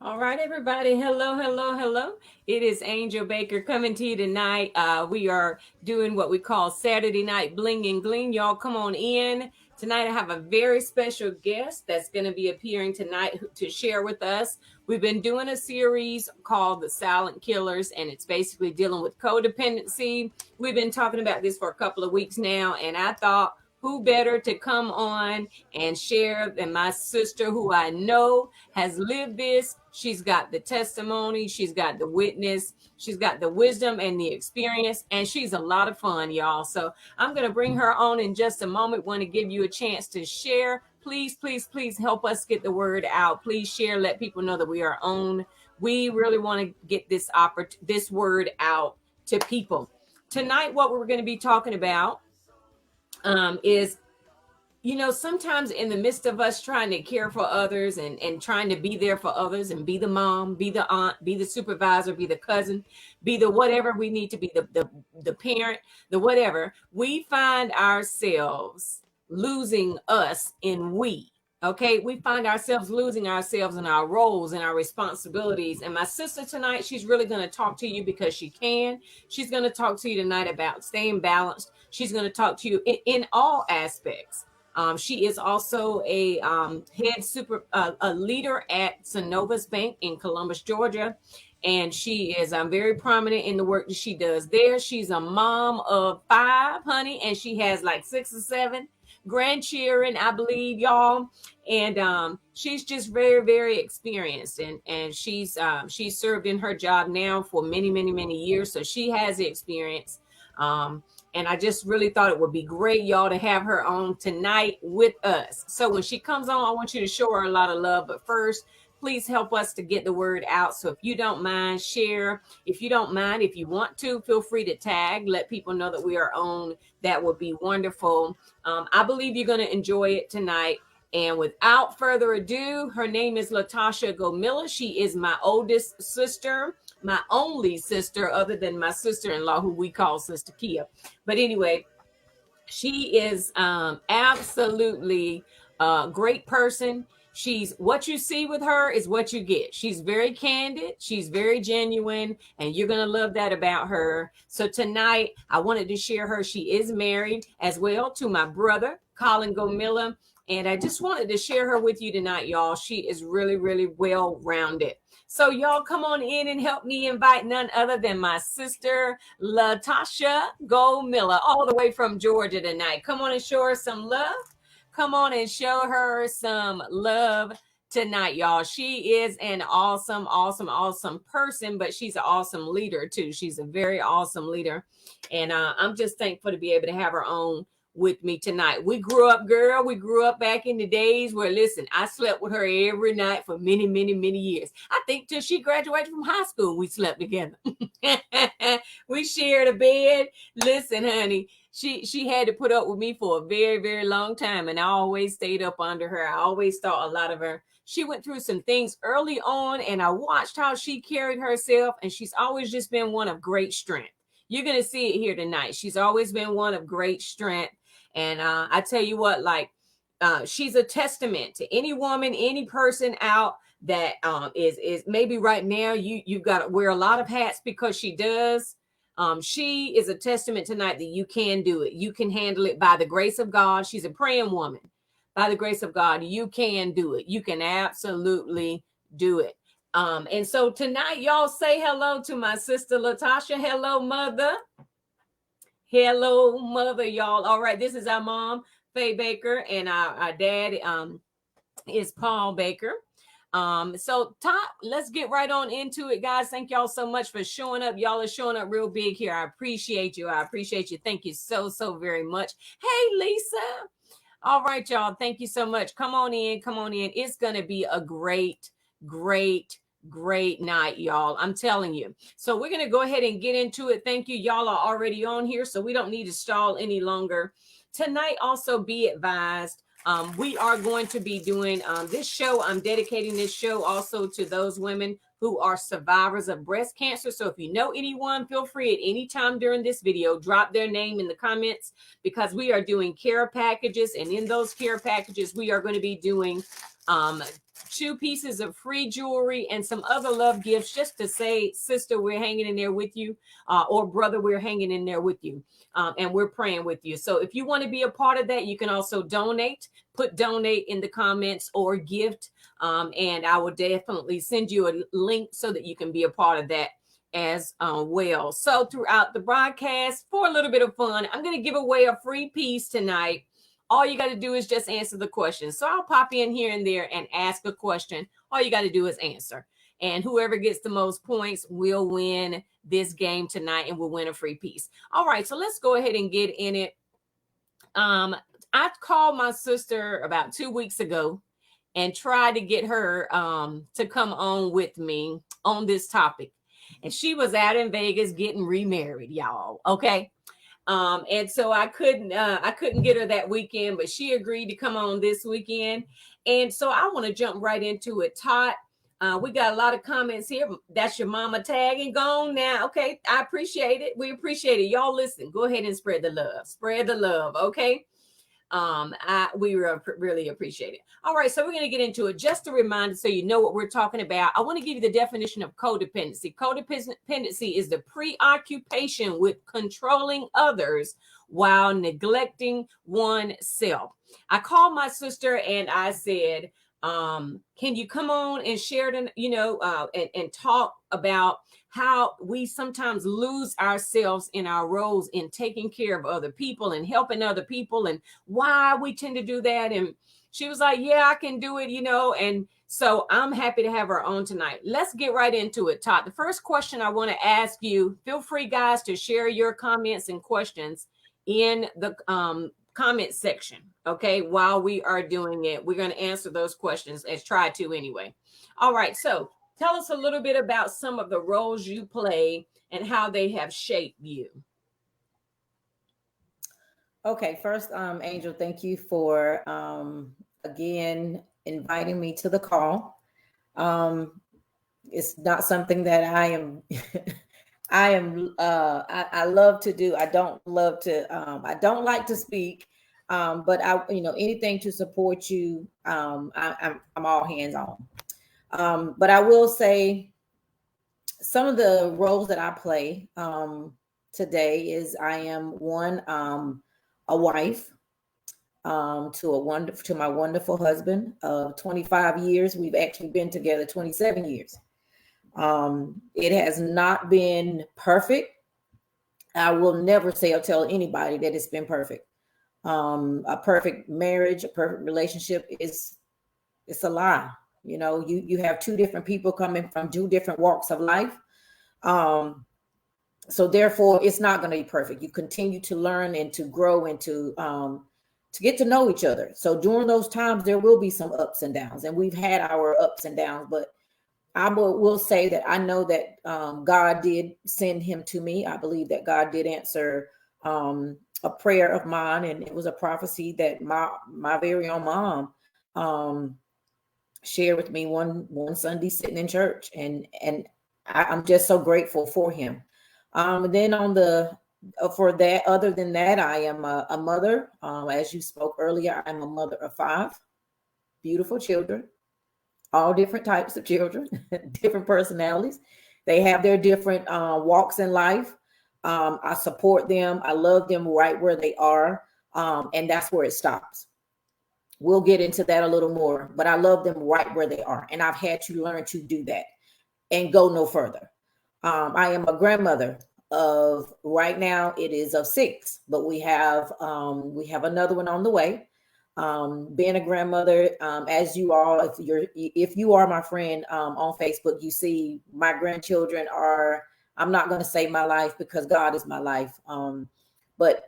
All right, everybody. Hello, hello, hello. It is Angel Baker coming to you tonight. We are doing what we call Saturday Night Bling and Glean. Y'all come on in. Tonight, I have a very special guest that's going to be appearing tonight to share with us. We've been doing a series called The Silent Killers, and it's basically dealing with codependency. We've been talking about this for a couple of weeks now, and I thought, who better to come on and share than my sister, who I know has lived this. She's got the testimony, she's got the witness, she's got the wisdom and the experience, and she's a lot of fun, y'all. So I'm going to bring her on in just a moment. Want to give you a chance to share. Please, please, please help us get the word out. Please share, let people know that we are on. We really want to get this word out to people. Tonight, what we're going to be talking about is, sometimes in the midst of us trying to care for others and trying to be there for others and be the mom, be the aunt, be the supervisor, be the cousin, be the whatever we need to be, the parent, the whatever, we find ourselves losing us in we. Okay, we find ourselves losing ourselves in our roles and our responsibilities. And my sister tonight, she's really going to talk to you because she can. She's going to talk to you tonight about staying balanced. She's going to talk to you in all aspects. She is also a a leader at Synovus Bank in Columbus, Georgia. And she is very prominent in the work that she does there. She's a mom of 5, honey, and she has like 6 or 7 grandchildren, I believe, y'all. And she's just very, very experienced, and she's served in her job now for many, many, many years. So she has the experience. And I just really thought it would be great, y'all, to have her on tonight with us. So when she comes on, I want you to show her a lot of love. But first, please help us to get the word out. So if you don't mind, share. If you don't mind, if you want to, feel free to tag. Let people know that we are on. That would be wonderful. I believe you're going to enjoy it tonight. And without further ado, her name is Latasha Gomilla. She is my oldest sister, my only sister other than my sister-in-law, who we call Sister Kia. But anyway, she is absolutely a great person. She's what you see with her is what you get. She's very candid. She's very genuine, and you're going to love that about her. So tonight, I wanted to share her. She is married as well to my brother, Colin Gomilla. And I just wanted to share her with you tonight, y'all. She is really, really well-rounded. So y'all come on in and help me invite none other than my sister, Latasha Gomilla, all the way from Georgia tonight. Come on and show her some love. Come on and show her some love tonight, y'all. She is an awesome, awesome, awesome person, but she's an awesome leader too. She's a very awesome leader. And I'm just thankful to be able to have her on with me tonight. We grew up, girl. We grew up back in the days where, listen, I slept with her every night for many, many, many years. I think till she graduated from high school, we slept together. We shared a bed. Listen, honey, she had to put up with me for a very, very long time, and I always stayed up under her. I always thought a lot of her. She went through some things early on, and I watched how she carried herself, and she's always just been one of great strength. You're going to see it here tonight. She's always been one of great strength. And I tell you what, she's a testament to any woman, any person out that is maybe right now you've got to wear a lot of hats because she does. She is a testament tonight that you can do it. You can handle it by the grace of God. She's a praying woman. By the grace of God, you can do it. You can absolutely do it. And so tonight, y'all say hello to my sister Latasha. Hello, mother. Hello, mother, y'all. All right, this is our mom, Faye Baker, and our dad is Paul Baker. So let's get right on into it, guys. Thank y'all so much for showing up. Y'all are showing up real big here. I appreciate you. I appreciate you. Thank you so, so very much. Hey, Lisa. All right, y'all. Thank you so much. Come on in. Come on in. It's going to be a great, great night, y'all. I'm telling you. So we're going to go ahead and get into it. Thank you. Y'all are already on here, so we don't need to stall any longer. Tonight, also be advised, we are going to be doing this show. I'm dedicating this show also to those women who are survivors of breast cancer. So if you know anyone, feel free at any time during this video, drop their name in the comments, because we are doing care packages. And in those care packages, we are going to be doing 2 pieces of free jewelry and some other love gifts, just to say, sister, we're hanging in there with you, or brother, we're hanging in there with you, and we're praying with you. So if you want to be a part of that, you can also donate. Put donate in the comments or gift, and I will definitely send you a link so that you can be a part of that as well. So throughout the broadcast, for a little bit of fun, I'm going to give away a free piece tonight. All you got to do is just answer the question. So I'll pop in here and there and ask a question. All you got to do is answer. And whoever gets the most points will win this game tonight and will win a free piece. All right, so let's go ahead and get in it. I called my sister about 2 weeks ago and tried to get her to come on with me on this topic. And she was out in Vegas getting remarried, y'all. Okay. And so I couldn't get her that weekend, but she agreed to come on this weekend. And so I want to jump right into it. Todd, we got a lot of comments here. That's your mama tagging gone now. Okay. I appreciate it. We appreciate it. Y'all listen, go ahead and spread the love. Spread the love. Okay. We really appreciate it. All right, so we're going to get into it. Just a reminder, so you know what we're talking about, I want to give you the definition of codependency. Codependency is the preoccupation with controlling others while neglecting oneself. I called my sister and I said, can you come on and share it, and talk about how we sometimes lose ourselves in our roles in taking care of other people and helping other people, and why we tend to do that. And she was like, yeah, I can do it, and so I'm happy to have her on tonight. Let's get right into it, Todd. The first question I want to ask you, feel free, guys, to share your comments and questions in the comment section. Okay, while we are doing it, we're going to answer those questions, as try to anyway. All right, so tell us a little bit about some of the roles you play and how they have shaped you. Okay, first, Angel, thank you for again inviting me to the call. It's not something that I love to do. I don't like to speak, but anything to support you, I'm all hands on. But I will say some of the roles that I play today is I am a wife to my wonderful husband of 25 years. We've actually been together 27 years. It has not been perfect. I will never say or tell anybody that it's been perfect. A perfect marriage, a perfect relationship it's a lie. You have 2 different people coming from 2 different walks of life. So therefore it's not going to be perfect. You continue to learn and to grow and to get to know each other. So during those times, there will be some ups and downs, and we've had our ups and downs, but I will say that I know that God did send him to me. I believe that God did answer a prayer of mine, and it was a prophecy that my very own mom shared with me one Sunday sitting in church, and I'm just so grateful for him. Then other than that, I am a mother. As you spoke earlier, I'm a mother of 5 beautiful children, all different types of children, different personalities. They have their different walks in life. I support them. I love them right where they are. And that's where it stops. We'll get into that a little more, but I love them right where they are. And I've had to learn to do that and go no further. I am a grandmother of, right now it is of 6, but we have another one on the way. Being a grandmother, as you all, if you are my friend on Facebook, you see my grandchildren are, I'm not going to say my life because God is my life. But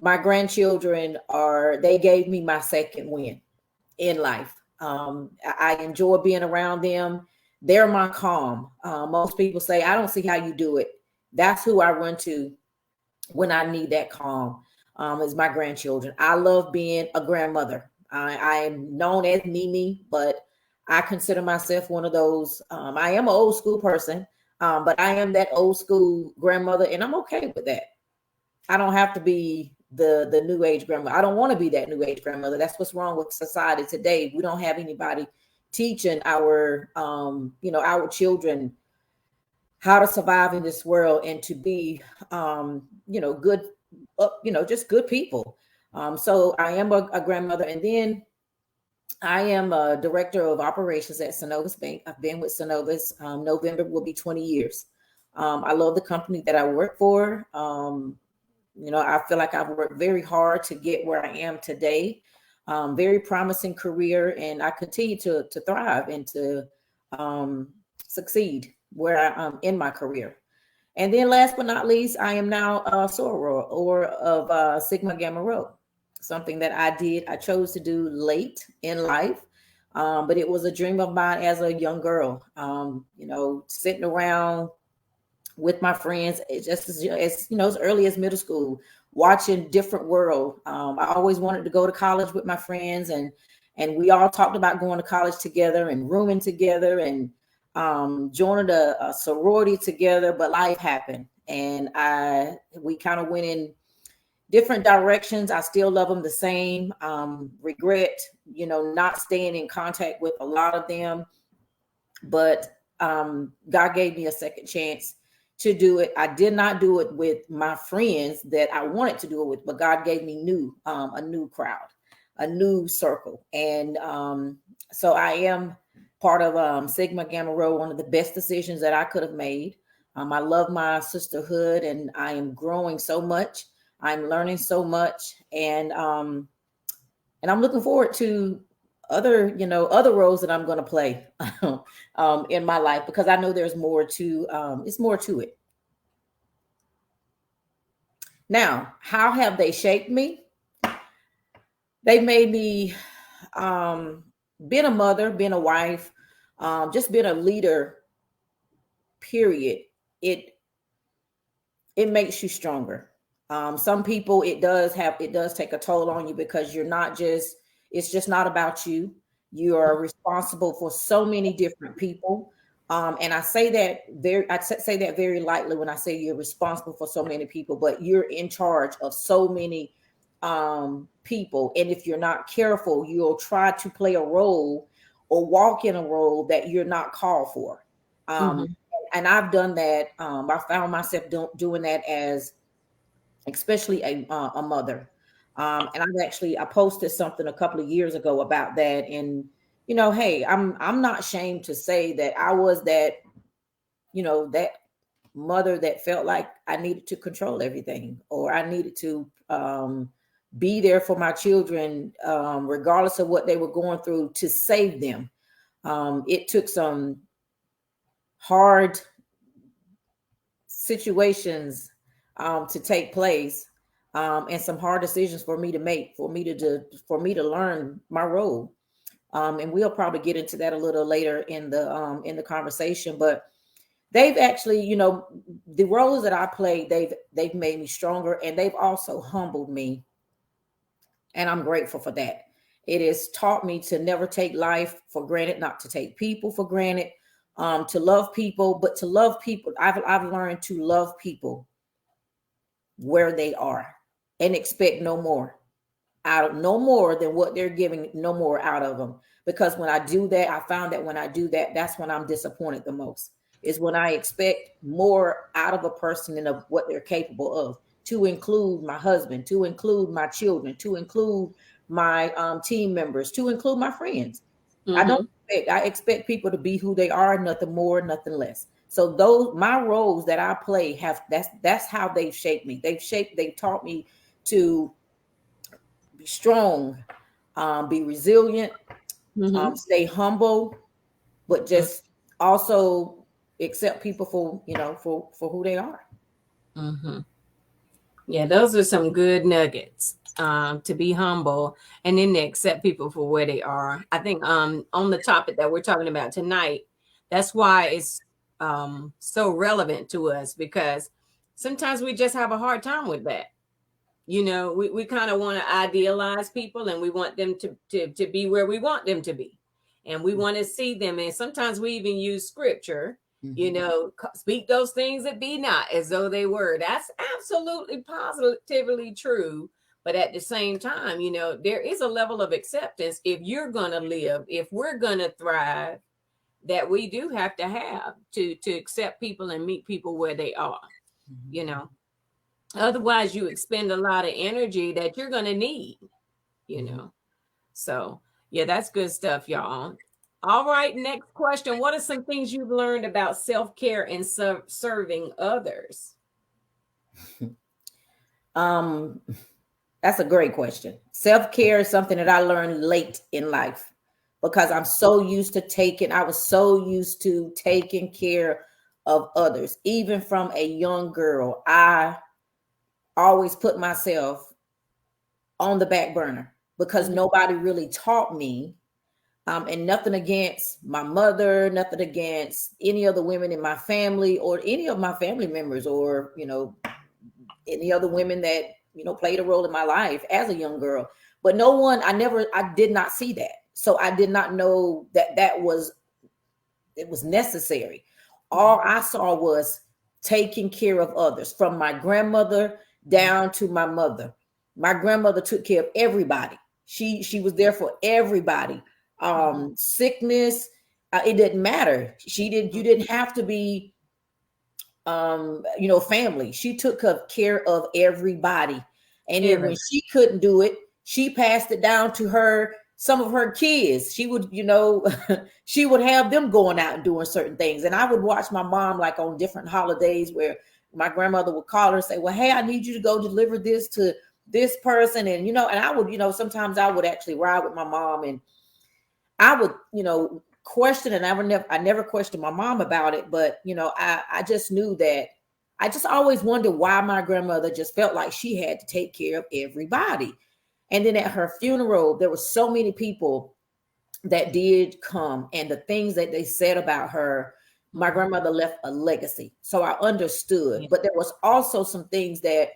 my grandchildren they gave me my second win in life. I enjoy being around them. They're my calm. Most people say, I don't see how you do it. That's who I run to when I need that calm. Is my grandchildren. I love being a grandmother. I am known as Mimi, but I consider myself one of those. I am an old school person, but I am that old school grandmother, and I'm okay with that. I don't have to be the new age grandmother. I don't want to be that new age grandmother. That's what's wrong with society today. We don't have anybody teaching our our children how to survive in this world and to be good, just good people. So I am a grandmother, and then I am a director of operations at Synovus Bank. I've been with Synovus. November will be 20 years. I love the company that I work for. I feel like I've worked very hard to get where I am today. Very promising career, and I continue to thrive and to succeed where I am in my career. And then last but not least, I am now a soror or of Sigma Gamma Rho, something that I chose to do late in life. But it was a dream of mine as a young girl, sitting around with my friends, just as early as middle school, watching different world. I always wanted to go to college with my friends, and we all talked about going to college together and rooming together and joining a sorority together. But life happened, and we kind of went in different directions. I still love them the same. Regret, not staying in contact with a lot of them, but God gave me a second chance to do it. I did not do it with my friends that I wanted to do it with, but God gave me a new crowd, a new circle. And so I am part of Sigma Gamma Rho, one of the best decisions that I could have made. I love my sisterhood, and I am growing so much. I'm learning so much, and I'm looking forward to other roles that I'm going to play in my life, because I know there's more to it's more to it. Now, how have they shaped me? They made me being a mother, being a wife, just being a leader, period. It makes you stronger. Some people, it does take a toll on you, because it's just not about you. You are responsible for so many different people. And I say that very lightly when I say you're responsible for so many people, but you're in charge of so many people. And if you're not careful, you'll try to play a role or walk in a role that you're not called for. Um, Mm-hmm. and I've done that. I found myself doing that as especially a mother. And I posted something a couple of years ago about that. And, hey, I'm not ashamed to say that I was that mother that felt like I needed to control everything, or I needed to be there for my children, regardless of what they were going through, to save them. It took some hard situations to take place, and some hard decisions for me to make, for me to learn my role. And we'll probably get into that a little later in the conversation. But they've actually, the roles that I played, they've made me stronger, and they've also humbled me, and I'm grateful for that. It has taught me to never take life for granted, not to take people for granted, to love people, but to love people. I've learned to love people where they are and expect no more than what they're giving, no more out of them. Because when I do that, I found that when I do that, that's when I'm disappointed the most, is when I expect more out of a person than of what they're capable of, to include my husband, to include my children, to include my team members, to include my friends. Mm-hmm. I expect people to be who they are, nothing more, nothing less. So those my roles that I play that's how they've shaped me. They've taught me to be strong, be resilient, Mm-hmm. stay humble, but just also accept people for for who they are. Mm-hmm. Yeah, those are some good nuggets. To be humble, and then to accept people for where they are. I think on the topic that we're talking about tonight, that's why it's so relevant to us, because sometimes we just have a hard time with that. We kind of want to idealize people, and we want them to be where we want them to be. and we want to see them. And sometimes we even use scripture, Mm-hmm. speak those things that be not as though they were. That's absolutely positively true. But at the same time, there is a level of acceptance if you're going to live, if we're going to thrive, that we do have to have to accept people and meet people where they are, Mm-hmm. you know. Otherwise, you expend a lot of energy that you're going to need, you Mm-hmm. know. So, yeah, that's good stuff, y'all. All right, next question. What are some things you've learned about self-care and serving others? Um, that's a great question. Self-care is something that I learned late in life because I was so used to taking care of others. Even from a young girl, I always put myself on the back burner because Mm-hmm. nobody really taught me. And nothing against my mother, nothing against any other women in my family or any of my family members or, any other women that, played a role in my life as a young girl. But I did not see that. So I did not know that it was necessary. All I saw was taking care of others, from my grandmother down to my mother. My grandmother took care of everybody. She was there for everybody. Mm-hmm. Sickness, it didn't matter. You didn't have to be family. She took care of everybody. And then when Everybody. she couldn't do it, she passed it down to some of her kids. She would, she would have them going out and doing certain things. And I would watch my mom like on different holidays where my grandmother would call her and say, well, hey, I need you to go deliver this to this person. And, and I would, sometimes I would actually ride with my mom and I would, question, and I never questioned my mom about it, but I just knew that I just always wondered why my grandmother just felt like she had to take care of everybody. And then at her funeral, there were so many people that did come, and the things that they said about her, my Mm-hmm. grandmother left a legacy. So I understood, Yeah. but there was also some things that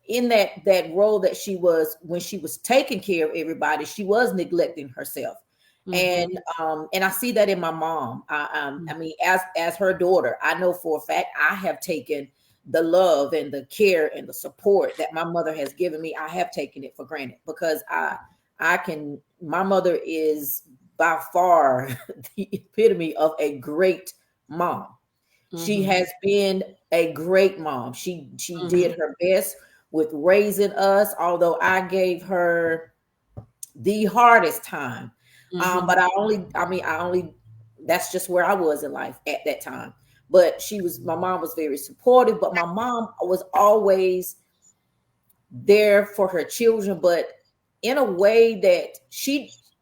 in that role that she was, when she was taking care of everybody, she was neglecting herself. Mm-hmm. And I see that in my mom. I mean, as her daughter, I know for a fact I have taken the love and the care and the support that my mother has given me. I have taken it for granted because my mother is by far the epitome of a great mom. She Mm-hmm. has been a great mom. She Mm-hmm. did her best with raising us, although I gave her the hardest time. Mm-hmm. But I only, that's just where I was in life at that time. But my mom was very supportive, but my mom was always there for her children, but in a way that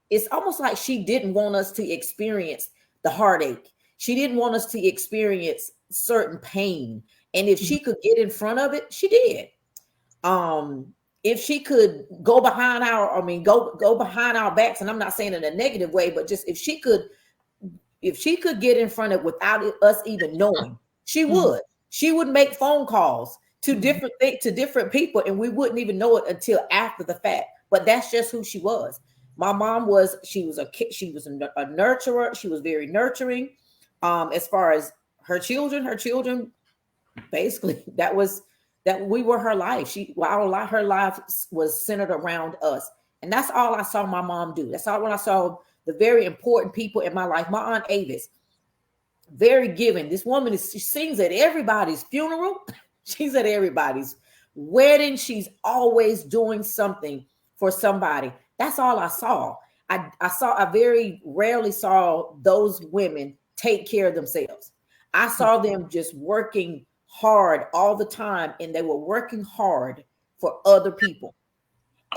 it's almost like she didn't want us to experience the heartache. She didn't want us to experience certain pain. And if she could get in front of it, she did. Um, if she could go behind our backs, and I'm not saying in a negative way, but just if she could get in front of without us even knowing, she Mm-hmm. would. She would make phone calls to Mm-hmm. different people, and we wouldn't even know it until after the fact. But that's just who she was. My mom was. She was a nurturer. She was very nurturing. As far as her children, basically, that we were her life. Her life was centered around us, and that's all I saw my mom do. That's all when I saw the very important people in my life. My aunt Avis, very giving. This woman she sings at everybody's funeral. She's at everybody's wedding. She's always doing something for somebody. That's all I saw. I very rarely saw those women take care of themselves. I saw them just working hard all the time, and they were working hard for other people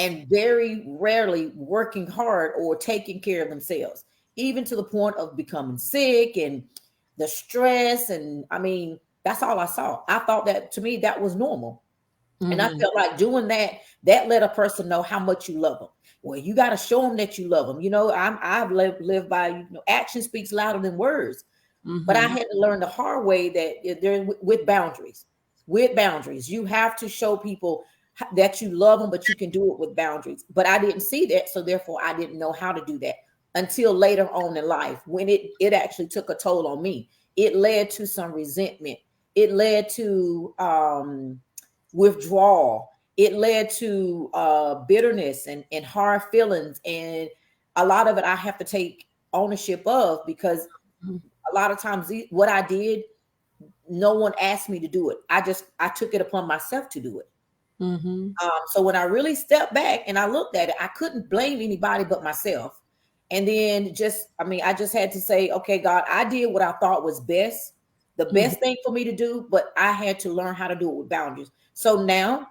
and very rarely working hard or taking care of themselves, even to the point of becoming sick and the stress. And I mean, that's all I saw. I thought that to me, that was normal. And I Mm-hmm. felt like doing that let a person know how much you love them. Well, you got to show them that you love them. I've lived by, action speaks louder than words. But I Mm-hmm. had to learn the hard way that there with boundaries. With boundaries, you have to show people that you love them, but you can do it with boundaries. But I didn't see that, so therefore I didn't know how to do that. until later on in life when it actually took a toll on me. It led to some resentment. It led to withdrawal. It led to bitterness and hard feelings. And a lot of it I have to take ownership of, because a lot of times what I did, no one asked me to do it. I took it upon myself to do it. Mm-hmm. So when I really stepped back and I looked at it, I couldn't blame anybody but myself. And then I just had to say, okay, God, I did what I thought was best, the best thing for me to do, but I had to learn how to do it with boundaries. So now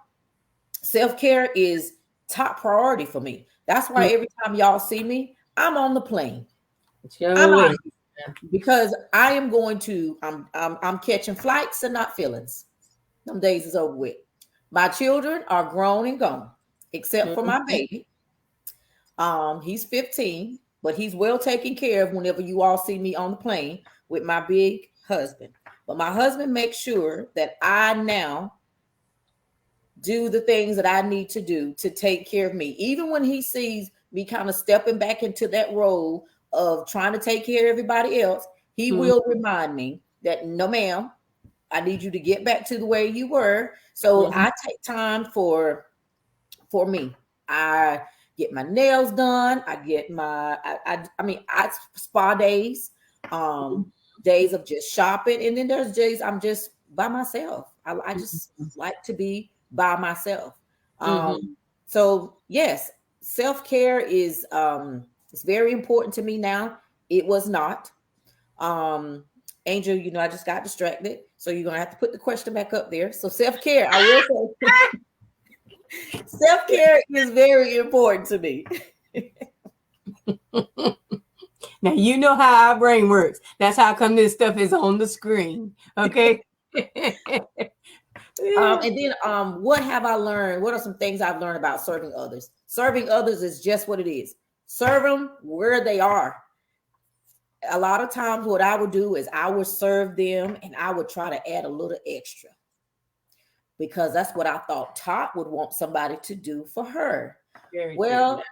self-care is top priority for me. That's why every time y'all see me, I'm on the plane. I'm out because I am going to, I'm catching flights and not feelings. Some days is over with. My children are grown and gone, except for my baby. He's 15, but he's well taken care of whenever you all see me on the plane with my big husband. But my husband makes sure that I now do the things that I need to do to take care of me. Even when he sees me kind of stepping back into that role of trying to take care of everybody else, he will remind me that no, ma'am, I need you to get back to the way you were. So I take time for me. I get my nails done. I get my I spa days, days of just shopping, and then there's days I'm just by myself. I just like to be by myself. So yes, self-care is it's very important to me now. It was not. Angel, I just got distracted. So you're gonna have to put the question back up there. So self-care, I will say self-care is very important to me. Now you know how our brain works. That's how come this stuff is on the screen. Okay. And then what have I learned? What are some things I've learned about serving others? Serving others is just what it is. Serve them where they are. A lot of times what I would do is I would serve them and I would try to add a little extra, because that's what I thought Tot would want somebody to do for her. Well,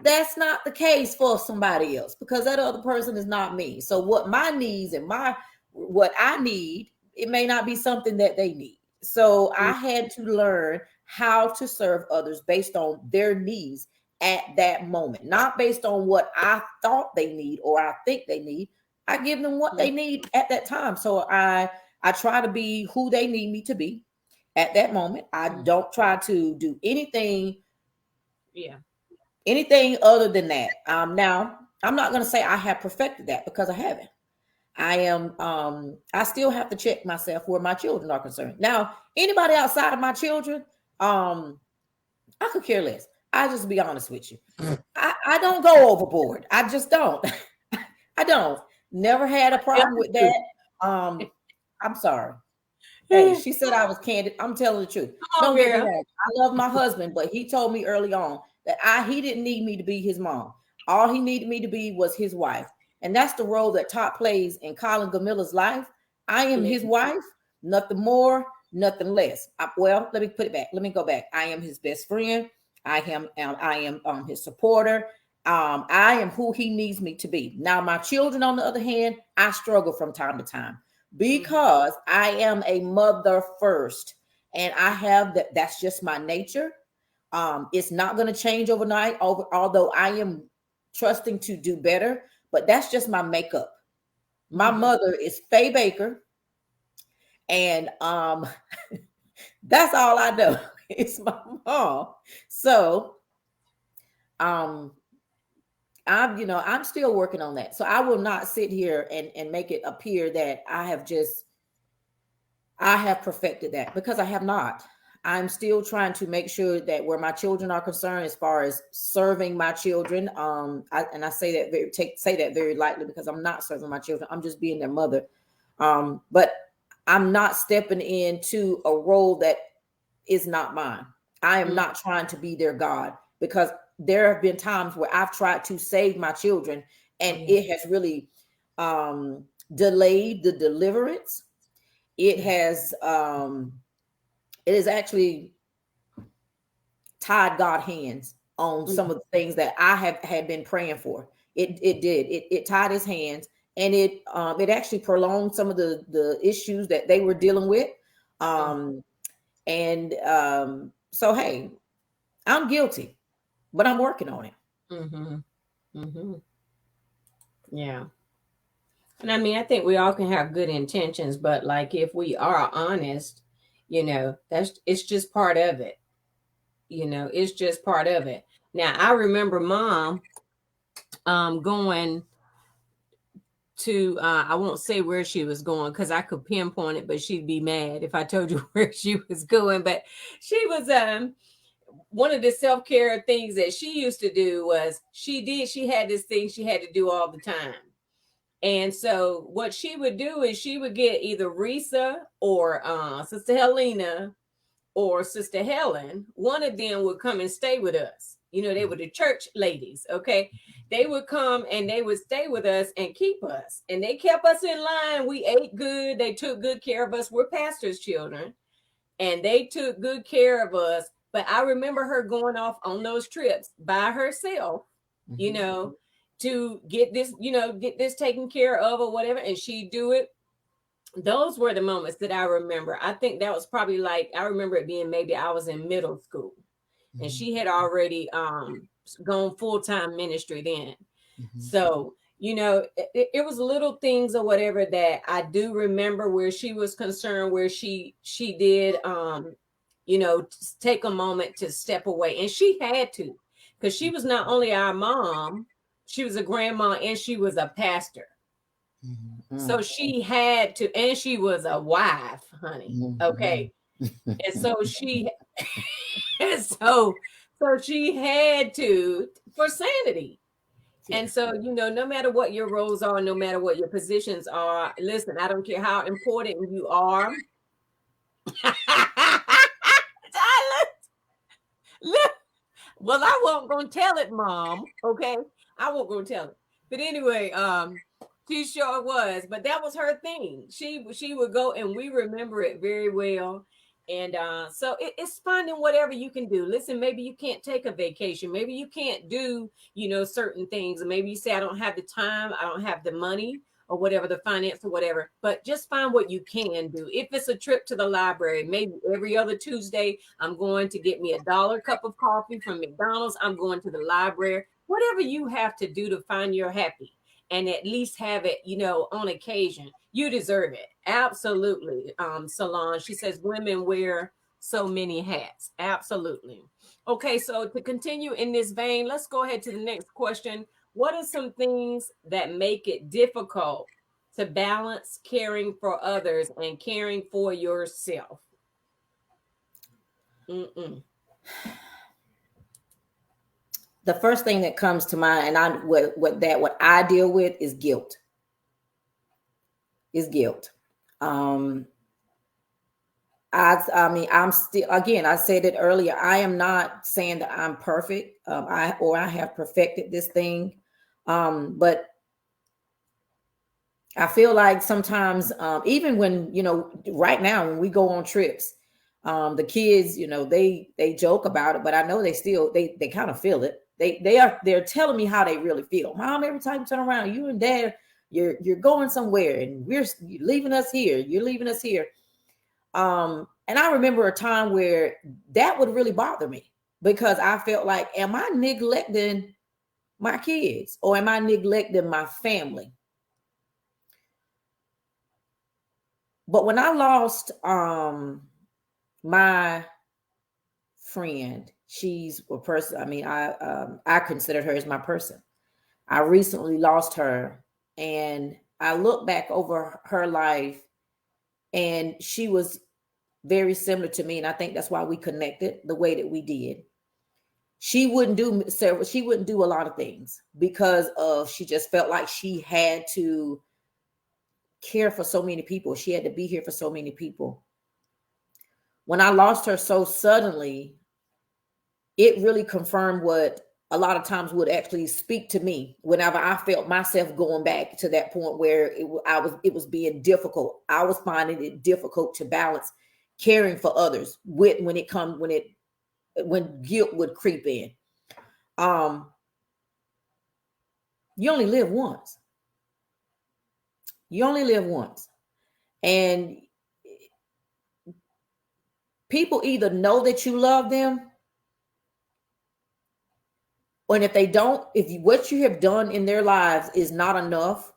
that's not the case for somebody else, because that other person is not me. So what my needs and what I need, it may not be something that they need. So I had to learn how to serve others based on their needs at that moment, not based on what I thought they need or I think they need. I give them what they need at that time. So I try to be who they need me to be at that moment. I don't try to do anything other than that. Now I'm not going to say I have perfected that, because I haven't. I still have to check myself where my children are concerned. Now, anybody outside of my children, I could care less. I just be honest with you. I don't go overboard. I just don't. I don't. Never had a problem with that. I'm sorry. Hey, she said I was candid. I'm telling the truth. Don't get me wrong. I love my husband, but he told me early on that he didn't need me to be his mom. All he needed me to be was his wife. And that's the role that Tot plays in Colin Gamila's life. I am his wife, nothing more, nothing less. Well, let me put it back. Let me go back. I am his best friend. I am his supporter. I am who he needs me to be. Now, my children, on the other hand, I struggle from time to time, because I am a mother first, and I have that. That's just my nature. It's not going to change overnight, although I am trusting to do better, but that's just my makeup. My mother is Faye Baker, and that's all I know. It's my mom. So I'm still working on that. So I will not sit here and make it appear that I have perfected that, because I have not. I'm still trying to make sure that where my children are concerned, as far as serving my children, I say that very lightly, because I'm not serving my children. I'm just being their mother. But I'm not stepping into a role that is not mine. I am not trying to be their God, because there have been times where I've tried to save my children, and it has really delayed the deliverance. It has actually tied God's hands on some of the things that I had been praying for. It did. It tied his hands, and it actually prolonged some of the issues that they were dealing with. Um, and so hey, I'm guilty, but I'm working on it. Mm-hmm. Mm-hmm. Yeah. And I mean, I think we all can have good intentions, but like if we are honest, it's just part of it. It's just part of it. Now, I remember mom going to I won't say where she was going because I could pinpoint it, but she'd be mad if I told you where she was going. But she was one of the self-care things that she used to do was she had this thing she had to do all the time. And so what she would do is she would get either Risa or Sister Helena or Sister Helen. One of them would come and stay with us. They were the church ladies, okay? They would come and they would stay with us and keep us. And they kept us in line. We ate good. They took good care of us. We're pastors' children. And they took good care of us. But I remember her going off on those trips by herself, to get this taken care of or whatever. And she'd do it. Those were the moments that I remember. I think that was probably like, I remember it being maybe I was in middle school and she had already gone full-time ministry then. So, it was little things or whatever that I do remember where she was concerned, where she did, take a moment to step away. And she had to, because she was not only our mom, she was a grandma and she was a pastor. So she had to, and she was a wife, honey. Okay. And so so she had to, for sanity. And so, no matter what your roles are, no matter what your positions are, listen, I don't care how important you are. Well, I won't go tell it, Mom. Okay. I won't go tell it. But anyway, she sure was. But that was her thing. She would go, and we remember it very well. And so it's finding whatever you can do. Listen, maybe you can't take a vacation. Maybe you can't do, certain things. Maybe you say, I don't have the time. I don't have the money or whatever, the finance or whatever. But just find what you can do. If it's a trip to the library, maybe every other Tuesday, I'm going to get me $1 cup of coffee from McDonald's. I'm going to the library. Whatever you have to do to find your happy and at least have it, on occasion. You deserve it. Absolutely. Solange, she says women wear so many hats. Absolutely. Okay, so to continue in this vein, let's go ahead to the next question. What are some things that make it difficult to balance caring for others and caring for yourself? The first thing that comes to mind, and what I deal with is guilt. Is guilt. I mean, I'm still, again, I said it earlier, I am not saying that I'm perfect. I have perfected this thing. But I feel like sometimes, even when, right now, when we go on trips, the kids, they joke about it, but I know they kind of feel it. They're telling me how they really feel. Mom, every time you turn around, you and Dad, you're going somewhere and you're leaving us here. You're leaving us here. And I remember a time where that would really bother me because I felt like, am I neglecting my kids or am I neglecting my family? But when I lost my friend, she's a person. I mean, I consider her as my person. I recently lost her, and I look back over her life, and she was very similar to me, and I think that's why we connected the way that we did. She wouldn't do a lot of things because she just felt like she had to care for so many people. She had to be here for so many people. When I lost her so suddenly, it really confirmed what a lot of times would actually speak to me whenever I felt myself going back to that point where it was being difficult. I was finding it difficult to balance caring for others when guilt would creep in. You only live once. You only live once. And people either know that you love them, or if they don't, if you, what you have done in their lives is not enough,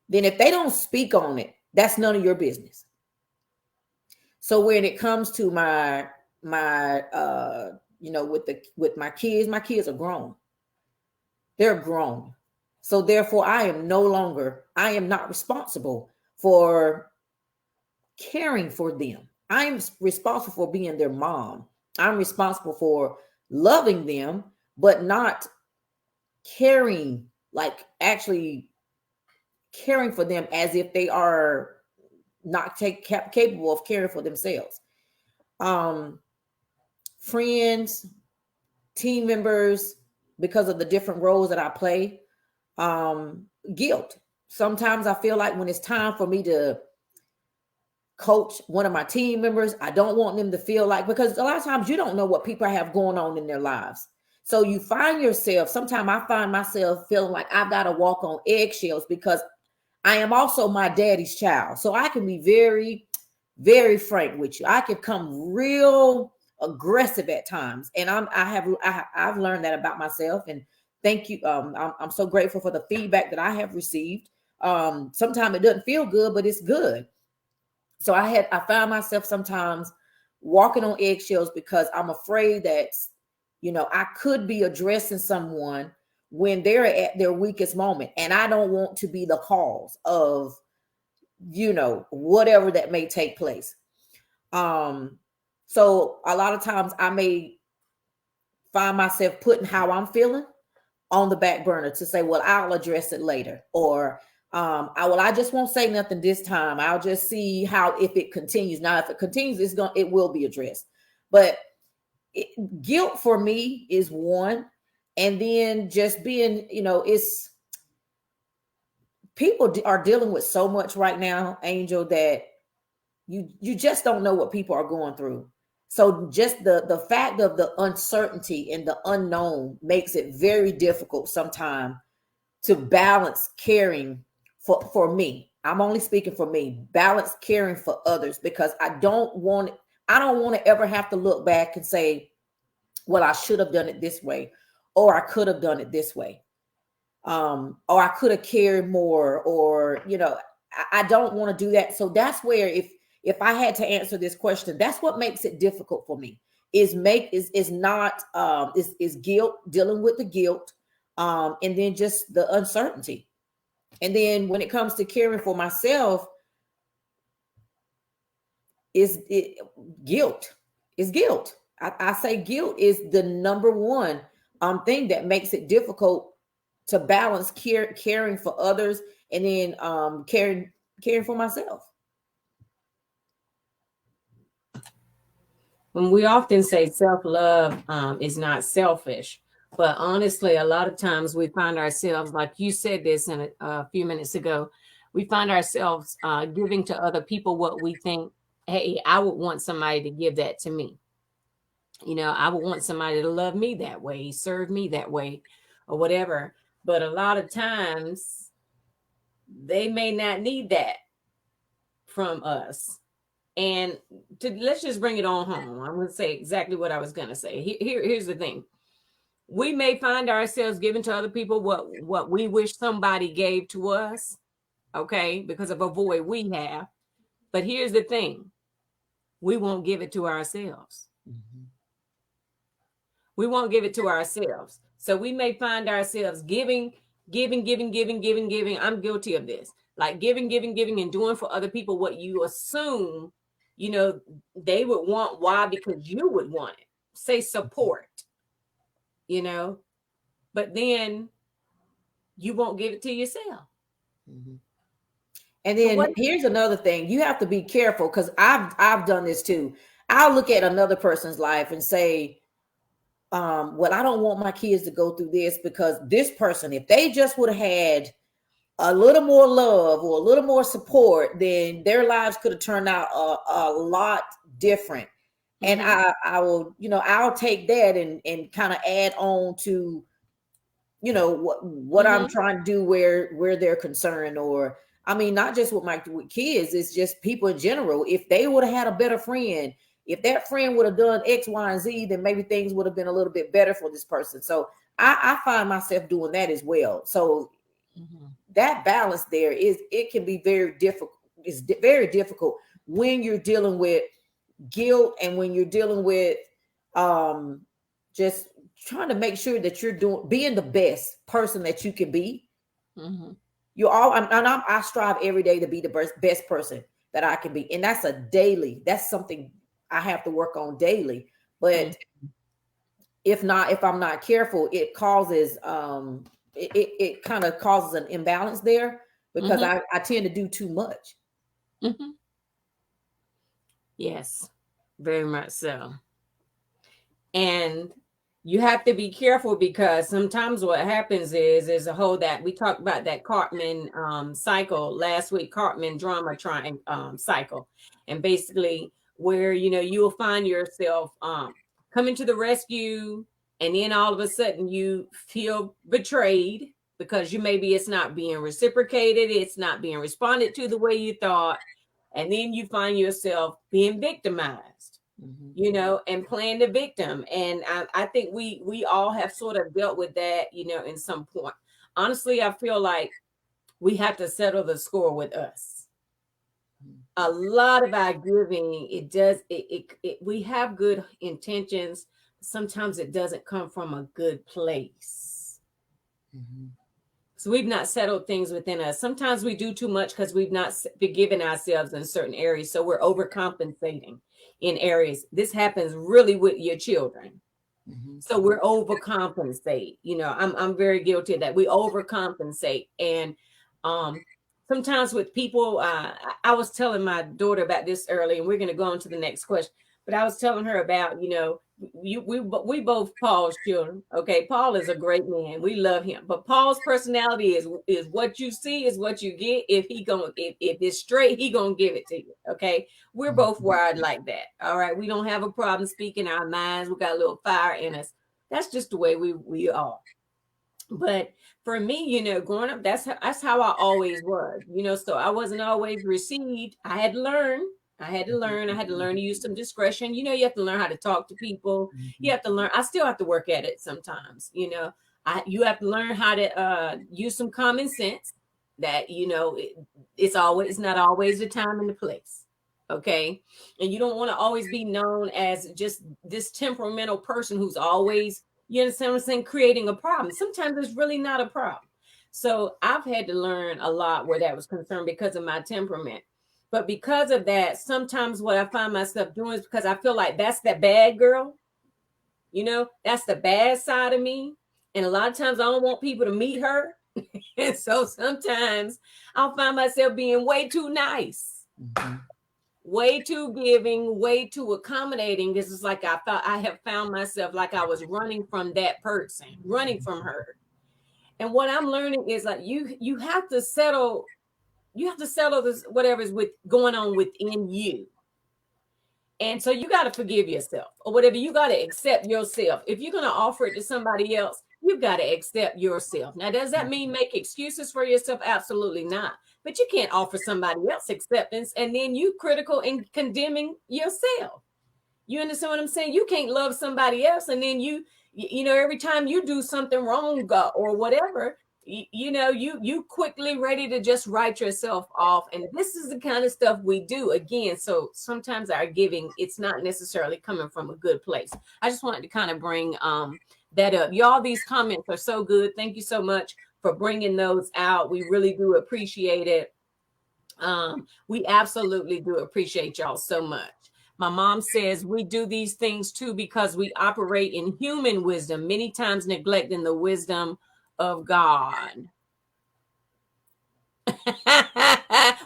then if they don't speak on it, that's none of your business. So when it comes to my with my kids are grown. They're grown. So therefore I am not responsible for caring for them. I'm responsible for being their mom. I'm responsible for loving them, but not caring, like actually caring for them as if they are not capable of caring for themselves. Um, Friends, team members, because of the different roles that I play, guilt. Sometimes I feel like when it's time for me to coach one of my team members, I don't want them to feel like, because a lot of times you don't know what people have going on in their lives. So you find yourself, sometimes I find myself feeling like I've got to walk on eggshells because I am also my daddy's child. So I can be very, very frank with you. I can come real aggressive at times. And I've learned that about myself. And thank you. I'm so grateful for the feedback that I have received. Sometimes it doesn't feel good, but it's good. So I found myself sometimes walking on eggshells because I'm afraid that, I could be addressing someone when they're at their weakest moment. And I don't want to be the cause of, whatever that may take place. So a lot of times I may find myself putting how I'm feeling on the back burner to say, well, I'll address it later. Or I just won't say nothing this time. I'll just see how, if it continues. Now, if it continues, it will be addressed. But guilt for me is one. And then just being, it's people are dealing with so much right now, Angel, that you just don't know what people are going through. So just the fact of the uncertainty and the unknown makes it very difficult sometimes to balance caring for me. I'm only speaking for me. Balance caring for others, because I don't want to ever have to look back and say, well, I should have done it this way, or I could have done it this way. Or I could have cared more, or, I don't want to do that. So that's where, if I had to answer this question, that's what makes it difficult for me, is guilt, dealing with the guilt, and then just the uncertainty. And then when it comes to caring for myself, guilt is guilt. I say guilt is the number one thing that makes it difficult to balance caring for others, and then caring for myself. When we often say self-love is not selfish, but honestly, a lot of times we find ourselves, like you said this in a few minutes ago, we find ourselves giving to other people what we think, hey, I would want somebody to give that to me. I would want somebody to love me that way, serve me that way, or whatever. But a lot of times they may not need that from us. And let's just bring it on home. I'm going to say exactly what I was going to say. Here's the thing. We may find ourselves giving to other people what we wish somebody gave to us, okay, because of a void we have. But here's the thing. We won't give it to ourselves. Mm-hmm. We won't give it to ourselves. So we may find ourselves giving. I'm guilty of this. Like giving, and doing for other people what you assume, they would want. Why? Because you would want it. Say support, but then you won't give it to yourself. Mm-hmm. And then here's another thing. You have to be careful, because I've done this too. I'll look at another person's life and say, well, I don't want my kids to go through this, because this person, if they just would have had a little more love or a little more support, then their lives could have turned out a lot different. Mm-hmm. And I will, I'll take that and kind of add on to what I'm trying to do, where they're concerned, or I mean, not just with kids, it's just people in general. If they would have had a better friend, if that friend would have done X, Y, and Z, then maybe things would have been a little bit better for this person. So I find myself doing that as well. So that balance there it can be very difficult. It's very difficult when you're dealing with guilt and when you're dealing with just trying to make sure that you're being the best person that you can be. You're all I strive every day to be the best person that I can be, and that's something I have to work on daily. But if I'm not careful, it causes it kind of causes an imbalance there, because I tend to do too much. Yes, very much so. And you have to be careful, because sometimes what happens is a whole that we talked about that Cartman cycle last week, Cartman drama cycle, and basically where you'll find yourself coming to the rescue, and then all of a sudden you feel betrayed because maybe it's not being reciprocated, it's not being responded to the way you thought, and then you find yourself being victimized. And playing the victim. And I think we all have sort of dealt with that, in some point. Honestly, I feel like we have to settle the score with us. A lot of our giving, we have good intentions. Sometimes it doesn't come from a good place. So we've not settled things within us. Sometimes we do too much because we've not forgiven ourselves in certain areas. So we're overcompensating in areas. This happens really with your children. So we're overcompensate. I'm very guilty of that. We overcompensate. And sometimes with people, I was telling my daughter about this early, and we're going to go on to the next question. But I was telling her about, we both Paul's children. Okay, Paul is a great man. We love him. But Paul's personality is what you see is what you get. If it's straight, he gonna give it to you. Okay, we're both wired like that. All right, we don't have a problem speaking our minds. We got a little fire in us. That's just the way we are. But for me, growing up, that's how I always was. So I wasn't always received. I had to learn. I had to learn to use some discretion. You have to learn how to talk to people. You have to learn. I still have to work at it sometimes. You have to learn how to use some common sense. That it's not always the time and the place. Okay, and you don't want to always be known as just this temperamental person who's always, you understand what I'm saying, creating a problem. Sometimes it's really not a problem. So I've had to learn a lot where that was concerned because of my temperament. But because of that, sometimes what I find myself doing is because I feel like that's the bad girl. That's the bad side of me. And a lot of times I don't want people to meet her. And so sometimes I'll find myself being way too nice, way too giving, way too accommodating. This is like I have found myself like I was running from that person, running from her. And what I'm learning is like you have to settle. You have to settle this, whatever's going on within you. And so you got to forgive yourself or whatever. You got to accept yourself. If you're going to offer it to somebody else, you've got to accept yourself. Now, does that mean make excuses for yourself? Absolutely not. But you can't offer somebody else acceptance and then you critical and condemning yourself. You understand what I'm saying? You can't love somebody else and then you every time you do something wrong or whatever, you quickly ready to just write yourself off. And this is the kind of stuff we do again. So sometimes our giving, it's not necessarily coming from a good place. I just wanted to kind of bring that up. Y'all, these comments are so good. Thank you so much for bringing those out. We really do appreciate it. We absolutely do appreciate y'all so much. My mom says we do these things too because we operate in human wisdom, many times neglecting the wisdom of God.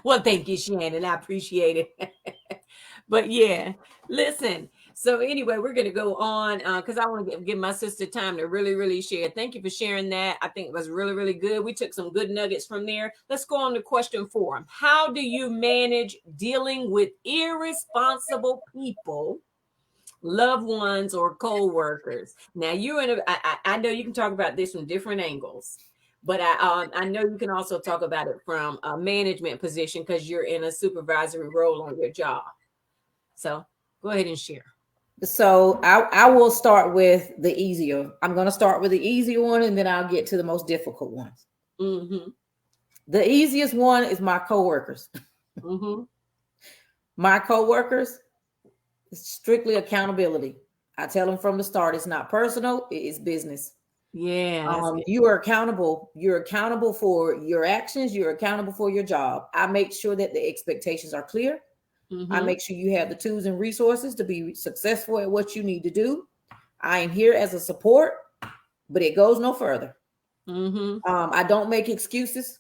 Well, thank you, Shannon. I appreciate it. But yeah, listen. So anyway, we're going to go on because I want to give my sister time to really, really share. Thank you for sharing that. I think it was really, really good. We took some good nuggets from there. Let's go on to question 4. How do you manage dealing with irresponsible people loved ones or co-workers. Now you and I know you can talk about this from different angles, but I know you can also talk about it from a management position because you're in a supervisory role on your job. So go ahead and share. So I will start with the easier. I'm going to start with the easier one, and then I'll get to the most difficult ones. Mm-hmm. The easiest one is my coworkers. Mm-hmm. My coworkers, strictly accountability. I tell them from the start, it's not personal, it is business. Yeah, that's good. You are accountable. You're accountable for your actions. You're accountable for your job. I make sure that the expectations are clear. I Mm-hmm. make sure you have the tools and resources to be successful at what you need to do. I am here as a support, but it goes no further. Mm-hmm. I don't make excuses.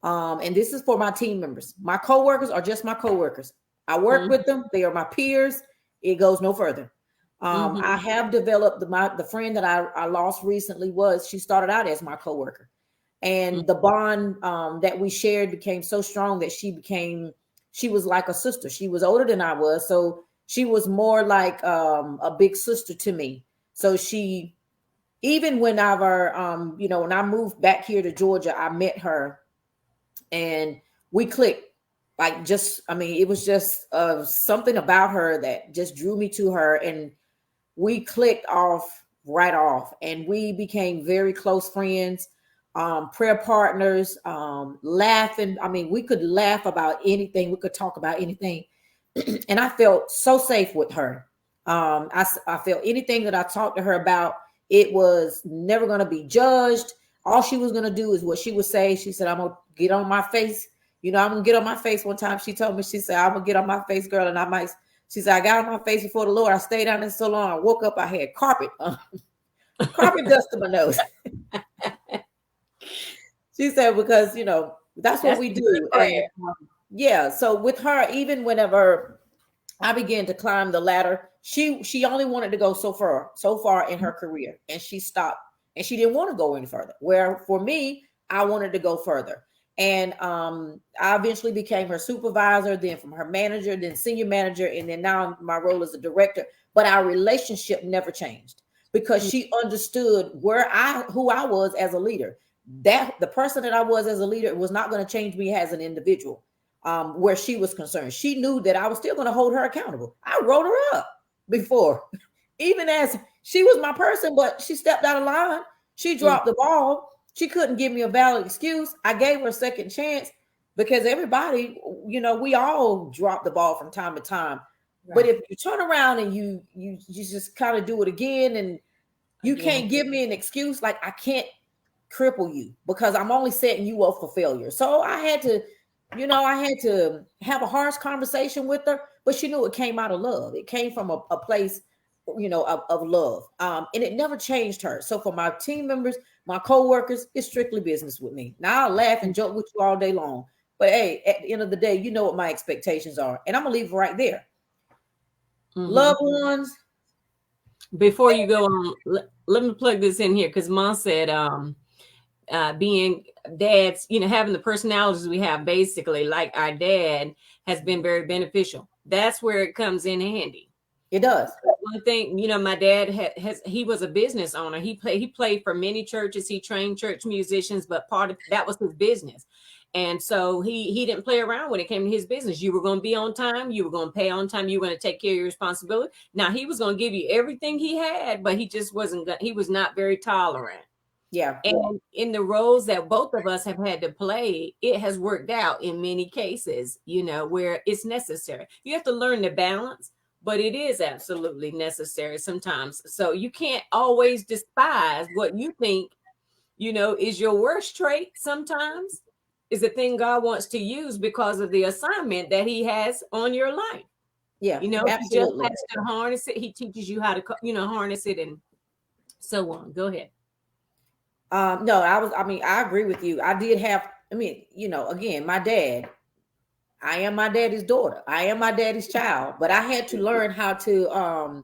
And this is for my team members. My coworkers are just my coworkers. I work with them. They are my peers. It goes no further. Mm-hmm. I have developed the friend that I lost recently she started out as my coworker. And the bond that we shared became so strong that she was like a sister. She was older than I was. So she was more like a big sister to me. So even whenever, when I moved back here to Georgia, I met her and we clicked. Like it was just something about her that just drew me to her, and we clicked right off, and we became very close friends, prayer partners, laughing. I mean, we could laugh about anything, we could talk about anything, and I felt so safe with her. I felt anything that I talked to her about, it was never going to be judged. All she was going to do is what she would say. She said, "I'm gonna get on my face." I'm gonna get on my face. One time she told me, she said, "I'm gonna get on my face, girl, and I might." She said, "I got on my face before the Lord. I stayed down there so long. I woke up, I had carpet dust in my nose." She said, because that's what That's we a good do. And prayer. yeah, so with her, even whenever I began to climb the ladder, she only wanted to go so far in her career, and she stopped, and she didn't want to go any further. Where for me, I wanted to go further. And I eventually became her supervisor, then from her manager, then senior manager, and then now my role as a director. But our relationship never changed because she understood who I was as a leader. That the person that I was as a leader was not going to change me as an individual. Where she was concerned, she knew that I was still going to hold her accountable. I wrote her up before, even as she was my person, but she stepped out of line. She dropped the ball. She couldn't give me a valid excuse. I gave her a second chance because everybody, we all drop the ball from time to time. Right. But if you turn around and you just kind of do it again, and you can't give me an excuse, like I can't cripple you because I'm only setting you up for failure. So I had to have a harsh conversation with her, but she knew it came out of love. It came from a place, of love. And it never changed her. So for my team members, my coworkers, it's strictly business with me. Now I'll laugh and joke with you all day long. But hey, at the end of the day, you know what my expectations are. And I'm gonna leave it right there. Loved ones. Before you go on, let me plug this in here because Mom said being dads, having the personalities we have, basically like our dad, has been very beneficial. That's where it comes in handy. It does. One thing, my dad he was a business owner. He played for many churches. He trained church musicians, but part of that was his business. And so he didn't play around when it came to his business. You were going to be on time. You were going to pay on time. You were going to take care of your responsibility. Now he was going to give you everything he had, but he just he was not very tolerant. Yeah. And in the roles that both of us have had to play, it has worked out in many cases, where it's necessary. You have to learn to balance, but it is absolutely necessary sometimes. So you can't always despise what you think, is your worst trait. Sometimes is the thing God wants to use because of the assignment that he has on your life. Yeah, He just has to harness it. He teaches you how to, harness it and so on. Go ahead. No, I agree with you. I did have, again, my dad, I am my daddy's daughter. I am my daddy's child, but I had to learn how to,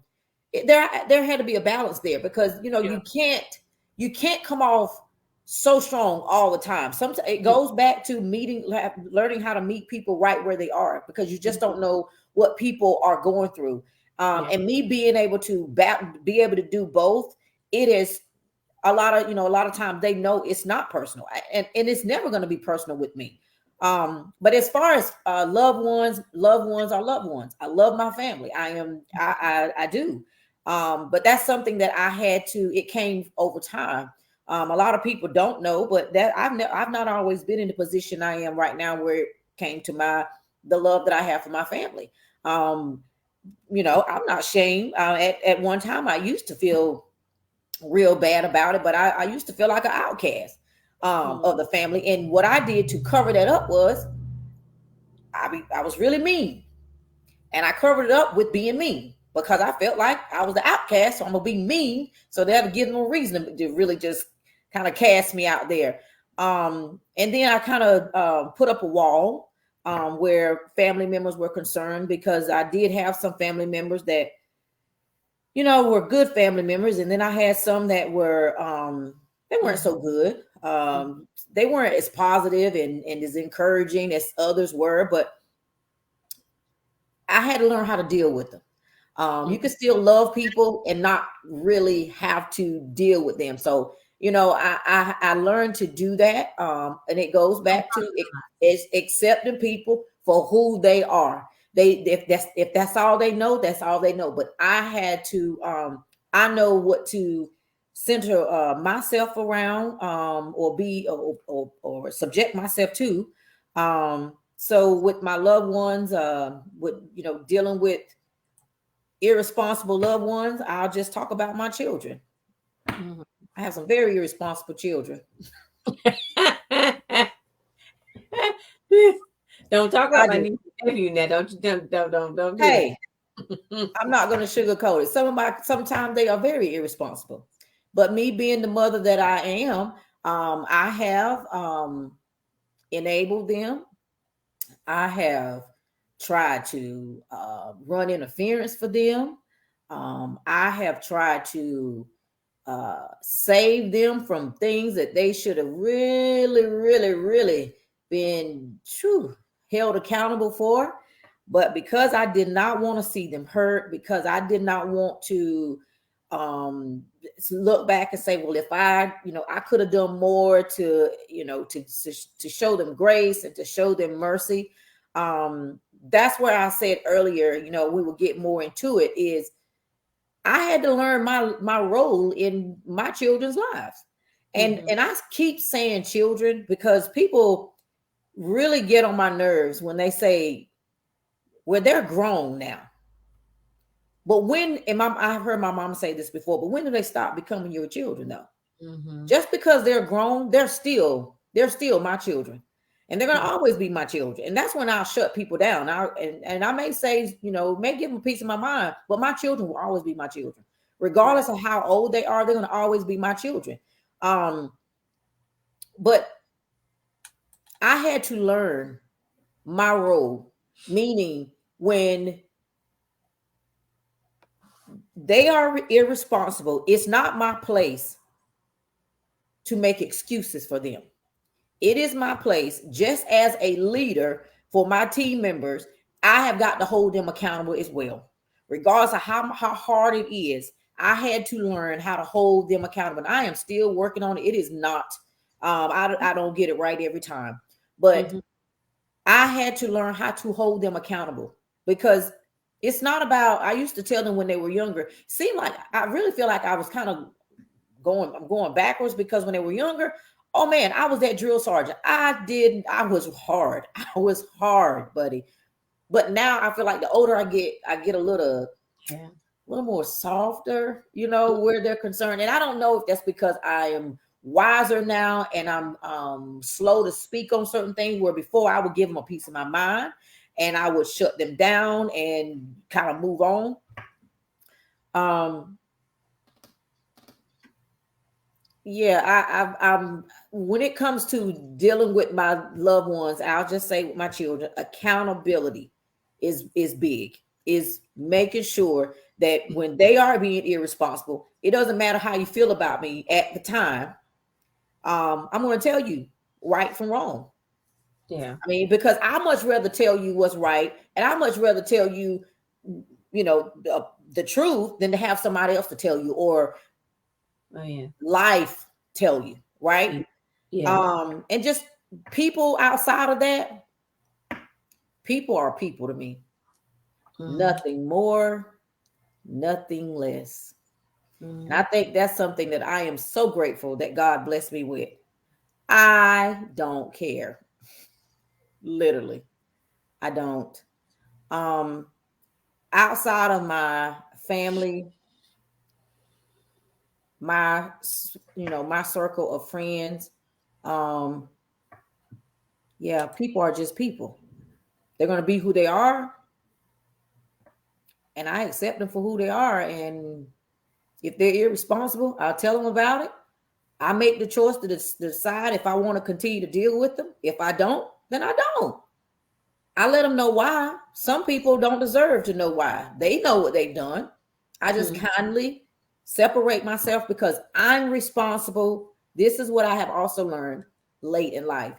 there had to be a balance there because, you can't come off so strong all the time. Sometimes it goes back to learning how to meet people right where they are because you just don't know what people are going through. Yeah. And me being able to be able to do both, it is a lot of, a lot of times they know it's not personal, and it's never going to be personal with me. But as far as loved ones are loved ones. I love my family. I do. But that's something that I had to, it came over time. A lot of people don't know, but that I've not always been in the position I am right now, where it came to the love that I have for my family. I'm not ashamed. At one time, I used to feel real bad about it, but I used to feel like an outcast of the family. And what I did to cover that up was I was really mean, and I covered it up with being mean because I felt like I was the outcast. So I'm gonna be mean, so that would give them a reason to really just kind of cast me out there. And then I kind of put up a wall where family members were concerned, because I did have some family members that were good family members, and then I had some that were they weren't so good. They weren't as positive and as encouraging as others were, but I had to learn how to deal with them. You can still love people and not really have to deal with them. So, I learned to do that. And it goes back to it's accepting people for who they are. If that's all they know, that's all they know. But I had to I know what to center myself around, or be or subject myself to. So with my loved ones, with dealing with irresponsible loved ones, I'll just talk about my children. Mhm. I have some very irresponsible children. Don't talk I about my do. niece and nephew now. Don't do Hey, that. I'm not going to sugarcoat it. Sometimes they are very irresponsible, but me being the mother that I am, I have enabled them. I have tried to run interference for them. I have tried to save them from things that they should have really, really, really been held accountable for. But because I did not want to see them hurt, because I did not want to look back and say, well, if I could have done more to, to show them grace and to show them mercy. That's where I said earlier, we will get more into it, is I had to learn my role in my children's lives. And I keep saying children because people really get on my nerves when they say, well, they're grown now. But I've heard my mom say this before, but when do they stop becoming your children though? Just because they're grown, they're still my children. And they're gonna always be my children. And that's when I'll shut people down. And I may say, may give them a piece of my mind, but my children will always be my children. Regardless of how old they are, they're gonna always be my children. But I had to learn my role, meaning when they are irresponsible, it's not my place to make excuses for them. It is my place, just as a leader for my team members, I have got to hold them accountable as well. Regardless of how hard it is, I had to learn how to hold them accountable. And I am still working on it. It is not, I don't get it right every time. But I had to learn how to hold them accountable, because it's not about, I used to tell them when they were younger, seemed like I really feel like I was kind of I'm going backwards, because when they were younger, oh man, I was that drill sergeant. I was hard. I was hard, buddy. But now I feel like the older I get a little more softer, where they're concerned. And I don't know if that's because I am wiser now and I'm slow to speak on certain things, where before I would give them a piece of my mind and I would shut them down and kind of move on. Um, Yeah, I'm when it comes to dealing with my loved ones, I'll just say with my children, accountability is big. Is making sure that when they are being irresponsible, it doesn't matter how you feel about me at the time. I'm going to tell you right from wrong. Yeah. I mean, because I much rather tell you what's right, and I much rather tell you the truth than to have somebody else to tell you, or life tell you, right? And just people outside of that, people are people to me. Nothing more, nothing less. And I think that's something that I am so grateful that God blessed me with. I don't care. Literally, I don't. Outside of my family, my circle of friends, yeah, people are just people. They're going to be who they are, and I accept them for who they are. And if they're irresponsible, I'll tell them about it. I make the choice to decide if I want to continue to deal with them. If I don't, then I don't. I let them know why. Some people don't deserve to know why. They know what they've done. I just kindly separate myself because I'm responsible. This is what I have also learned late in life.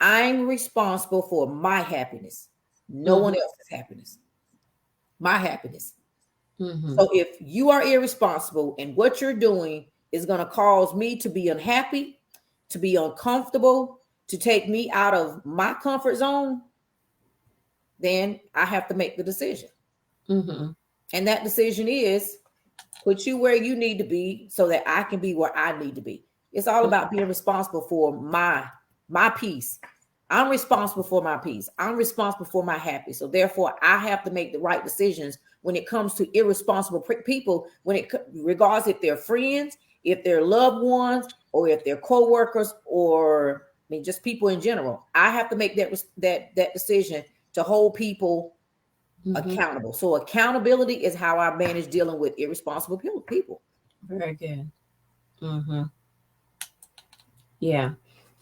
I'm responsible for my happiness. No one else's happiness. My happiness. So if you are irresponsible and what you're doing is going to cause me to be unhappy, to be uncomfortable, to take me out of my comfort zone, then I have to make the decision. And that decision is put you where you need to be so that I can be where I need to be. It's all about being responsible for my peace. I'm responsible for my peace. I'm responsible for my happiness. So therefore, I have to make the right decisions when it comes to irresponsible people, regardless if they're friends, if they're loved ones, or if they're co-workers, or just people in general. I have to make that decision to hold people accountable. So accountability is how I manage dealing with irresponsible people. Very good. Yeah.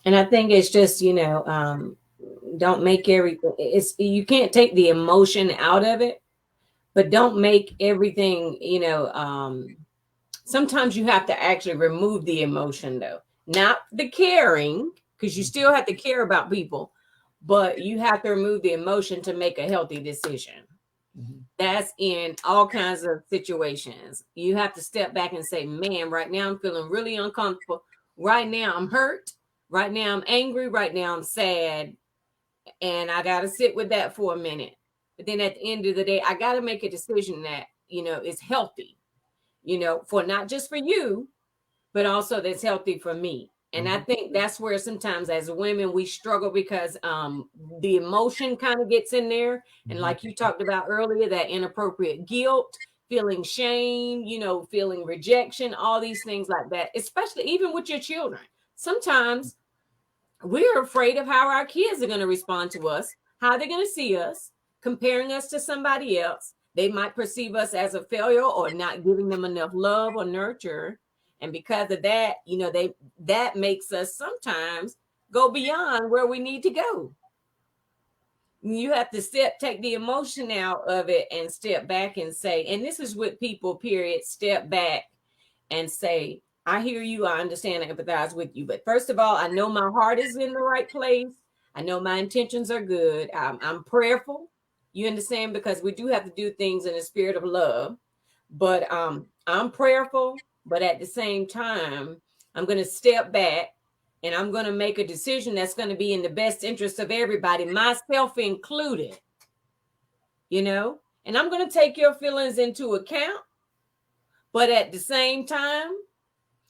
And I think it's just, don't make everything, you can't take the emotion out of it, but don't make everything, sometimes you have to actually remove the emotion though, not the caring, because you still have to care about people, but you have to remove the emotion to make a healthy decision. That's in all kinds of situations. You have to step back and say, man, right now I'm feeling really uncomfortable. Right now I'm hurt. Right now I'm angry. Right now I'm sad. And I got to sit with that for a minute. But then at the end of the day, I got to make a decision that, is healthy, for not just for you, but also that's healthy for me. And I think that's where sometimes as women, we struggle because the emotion kind of gets in there. And like you talked about earlier, that inappropriate guilt, feeling shame, feeling rejection, all these things like that, especially even with your children. Sometimes we're afraid of how our kids are going to respond to us, how they're going to see us, comparing us to somebody else. They might perceive us as a failure or not giving them enough love or nurture. And because of that, that makes us sometimes go beyond where we need to go. You have to take the emotion out of it and step back and say, and this is with people, period, step back and say, I hear you, I understand, I empathize with you. But first of all, I know my heart is in the right place. I know my intentions are good. I'm prayerful. You understand? Because we do have to do things in a spirit of love. But I'm prayerful. But at the same time, I'm going to step back and I'm going to make a decision that's going to be in the best interest of everybody, myself included. And I'm going to take your feelings into account. But at the same time,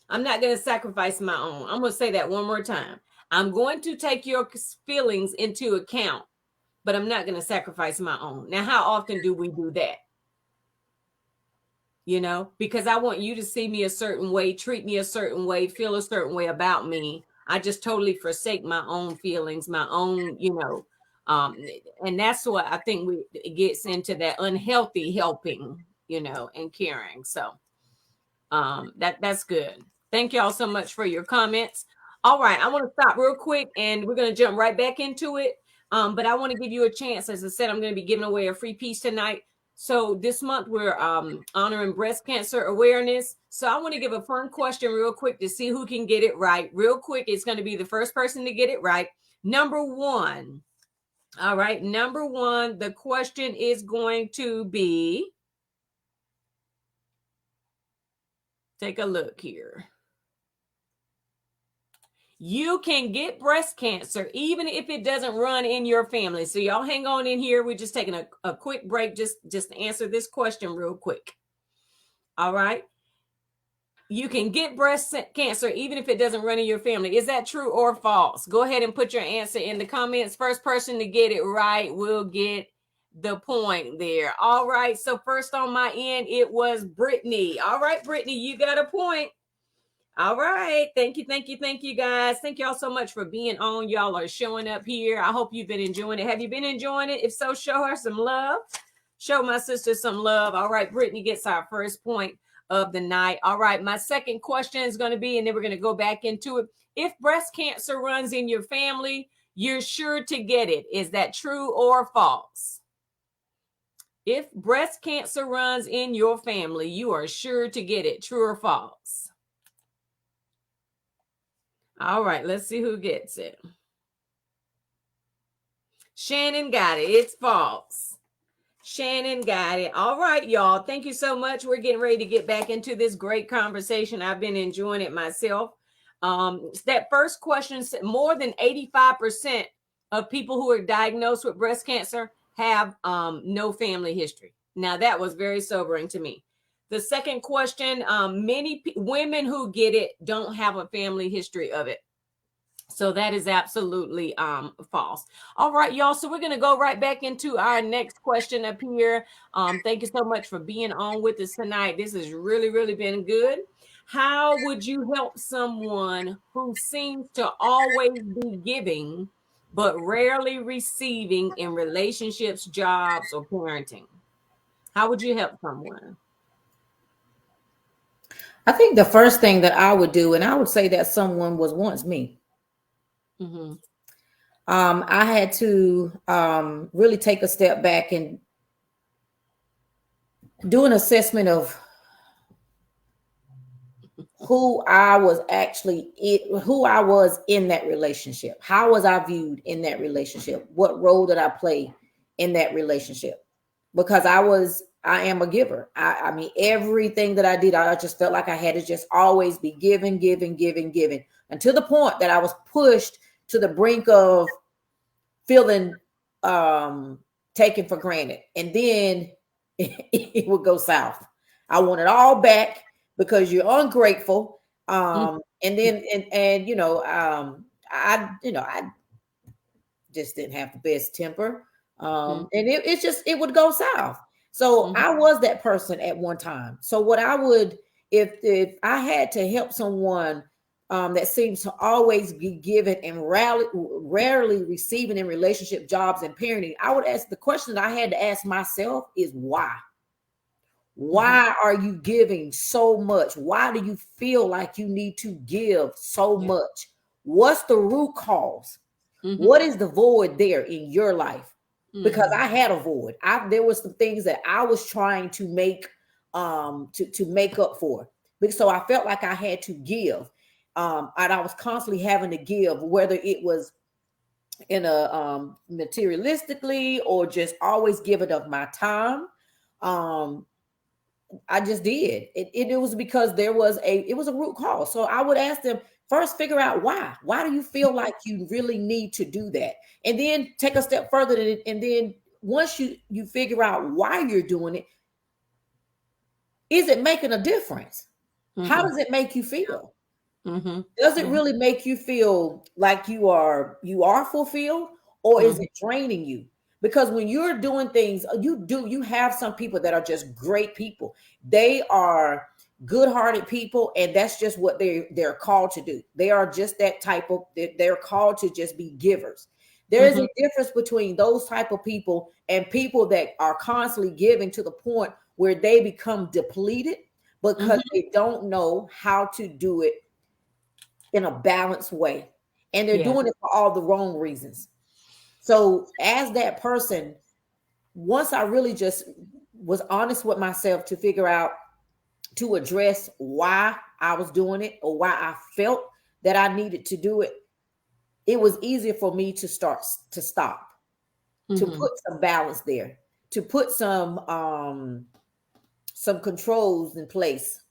I'm not going to sacrifice my own. I'm going to say that one more time. I'm going to take your feelings into account, but I'm not going to sacrifice my own. Now, how often do we do that? Because I want you to see me a certain way, treat me a certain way, feel a certain way about me. I just totally forsake my own feelings, my own, and that's what I think it gets into that unhealthy helping, and caring. So that's good. Thank y'all so much for your comments. All right, I want to stop real quick and we're going to jump right back into it. But I want to give you a chance. As I said, I'm going to be giving away a free piece tonight. So this month we're honoring breast cancer awareness. So I want to give a fun question real quick to see who can get it right. Real quick, it's going to be the first person to get it right. Number one. All right, number one, the question is going to be, Take a look here. You can get breast cancer even if it doesn't run in your family. So y'all hang on in here. We're just taking a quick break just to answer this question real quick. All right. You can get breast cancer even if it doesn't run in your family. Is that true or false? Go ahead and put your answer in the comments. First person to get it right will get the point there. All right. So first on my end, it was Brittany. All right, Brittany, you got a point. All right. Thank you. Thank you. Thank you, guys. Thank y'all so much for being on. Y'all are showing up here. I hope you've been enjoying it. Have you been enjoying it? If so, show her some love. Show my sister some love. All right. Brittany gets our first point of the night. All right. My second question is going to be, and then we're going to go back into it. If breast cancer runs in your family, you're sure to get it. Is that true or false? If breast cancer runs in your family, you are sure to get it. True or false? All right, let's see who gets it. Shannon got it. It's false. Shannon got it. All right, y'all. Thank you so much. We're getting ready to get back into this great conversation. I've been enjoying it myself. That first question said more than 85% of people who are diagnosed with breast cancer have no family history. Now, that was very sobering to me. The second question, many women who get it don't have a family history of it. So that is absolutely false. All right, y'all. So we're going to go right back into our next question up here. Thank you so much for being on with us tonight. This has really, really been good. How would you help someone who seems to always be giving, but rarely receiving in relationships, jobs, or parenting? How would you help someone? I think the first thing that I would do, and I would say that someone was once me. Mm-hmm. I had to really take a step back and do an assessment of who I was in that relationship. How was I viewed in that relationship? What role did I play in that relationship? Because I am a giver. I mean, everything that I did, I just felt like I had to just always be giving, until the point that I was pushed to the brink of feeling taken for granted. And then it would go south. I want it all back because you're ungrateful. And then and I just didn't have the best temper. And it would go south. So I was that person at one time. So what I would, if I had to help someone that seems to always be given and rarely receiving in relationship, jobs, and parenting, I would ask the question that I had to ask myself is why? Why are you giving so much? Why do you feel like you need to give so much? What's the root cause? What is the void there in your life? Because I had a void. There was some things that I was trying to make to make up for. So I felt like I had to give. And I was constantly having to give, whether it was in a materialistically or just always giving of my time. I just did. It was because it was a root cause. So I would ask them first, figure out why. Why do you feel like you really need to do that? And then take a step further. And then once you figure out why you're doing it, is it making a difference? How does it make you feel? Does it really make you feel like you are fulfilled, or is it draining you? Because when you're doing things, you have some people that are just great people. They are good-hearted people, and that's just what they're called to do. They are just that type of, they're called to just be givers. There is a difference between those type of people and people that are constantly giving to the point where they become depleted because they don't know how to do it in a balanced way, and they're doing it for all the wrong reasons. So as that person, once I really just was honest with myself to figure out, to address why I was doing it or why I felt that I needed to do it, it was easier for me to stop, to put some balance there, to put some controls in place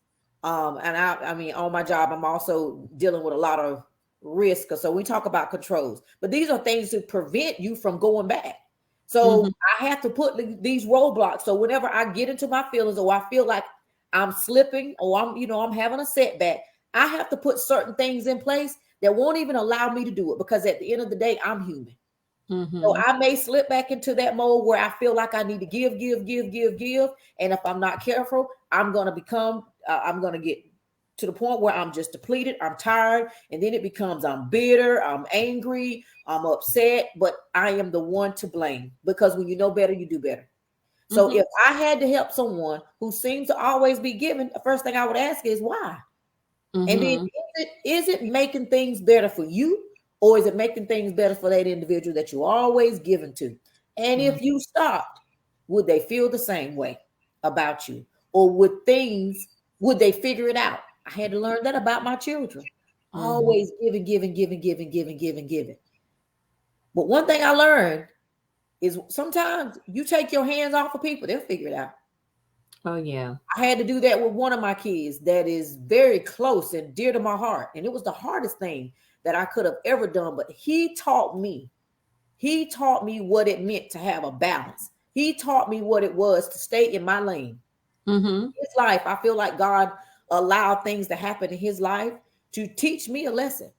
And I mean, on my job, I'm also dealing with a lot of risk. So we talk about controls, but these are things to prevent you from going back. So I have to put these roadblocks. So whenever I get into my feelings, or I feel like I'm slipping, or I'm having a setback, I have to put certain things in place that won't even allow me to do it, because at the end of the day, I'm human. So I may slip back into that mode where I feel like I need to give, give, give, give, give. And if I'm not careful, I'm going to get to the point where I'm just depleted. I'm tired. And then it becomes, I'm bitter, I'm angry, I'm upset, but I am the one to blame, because when you know better, you do better. So if I had to help someone who seems to always be giving, the first thing I would ask is why? And then is it making things better for you, or is it making things better for that individual that you're always giving to? And if you stopped, would they feel the same way about you? Or would they figure it out? I had to learn that about my children. Always giving, giving, giving, giving, giving, giving, giving. But one thing I learned is sometimes you take your hands off of people, they'll figure it out. Oh, yeah. I had to do that with one of my kids that is very close and dear to my heart. And it was the hardest thing that I could have ever done. But he taught me what it meant to have a balance. He taught me what it was to stay in my lane. His life, I feel like God allowed things to happen in his life to teach me a lesson.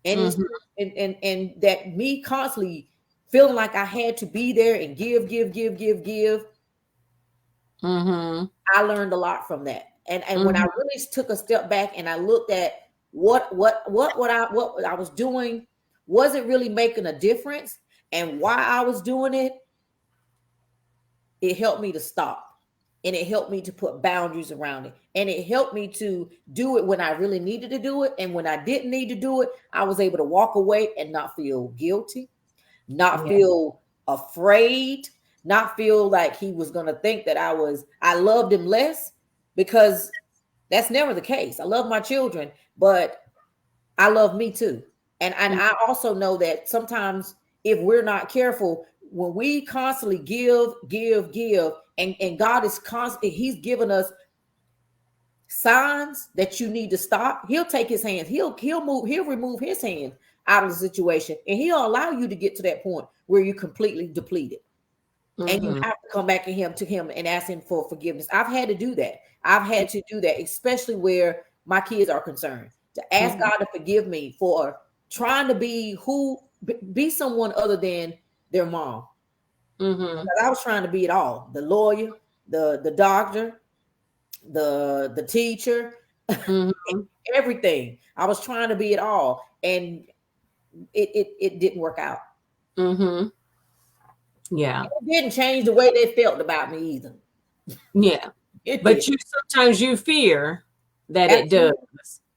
And it's and that me constantly feeling like I had to be there and give, give, give, give, give. I learned a lot from that. And when I really took a step back and I looked at what I was doing, was it really making a difference, and why I was doing it, it helped me to stop. And it helped me to put boundaries around it. And it helped me to do it when I really needed to do it. And when I didn't need to do it, I was able to walk away and not feel guilty, not feel afraid, not feel like he was going to think that I loved him less, because that's never the case. I love my children, but I love me too. And I also know that sometimes if we're not careful, when we constantly give, give, give, and God is constantly, he's given us signs that you need to stop, he'll take his hands, he'll remove his hand out of the situation, and he'll allow you to get to that point where you're completely depleted. And you have to come back to him and ask him for forgiveness. I've had to do that. Especially where my kids are concerned, to ask God to forgive me for trying to be someone other than their mom. Because I was trying to be it all: the lawyer, the doctor, the teacher, everything. I was trying to be it all, and it didn't work out. Yeah. It didn't change the way they felt about me either. Yeah. But sometimes you fear that it does.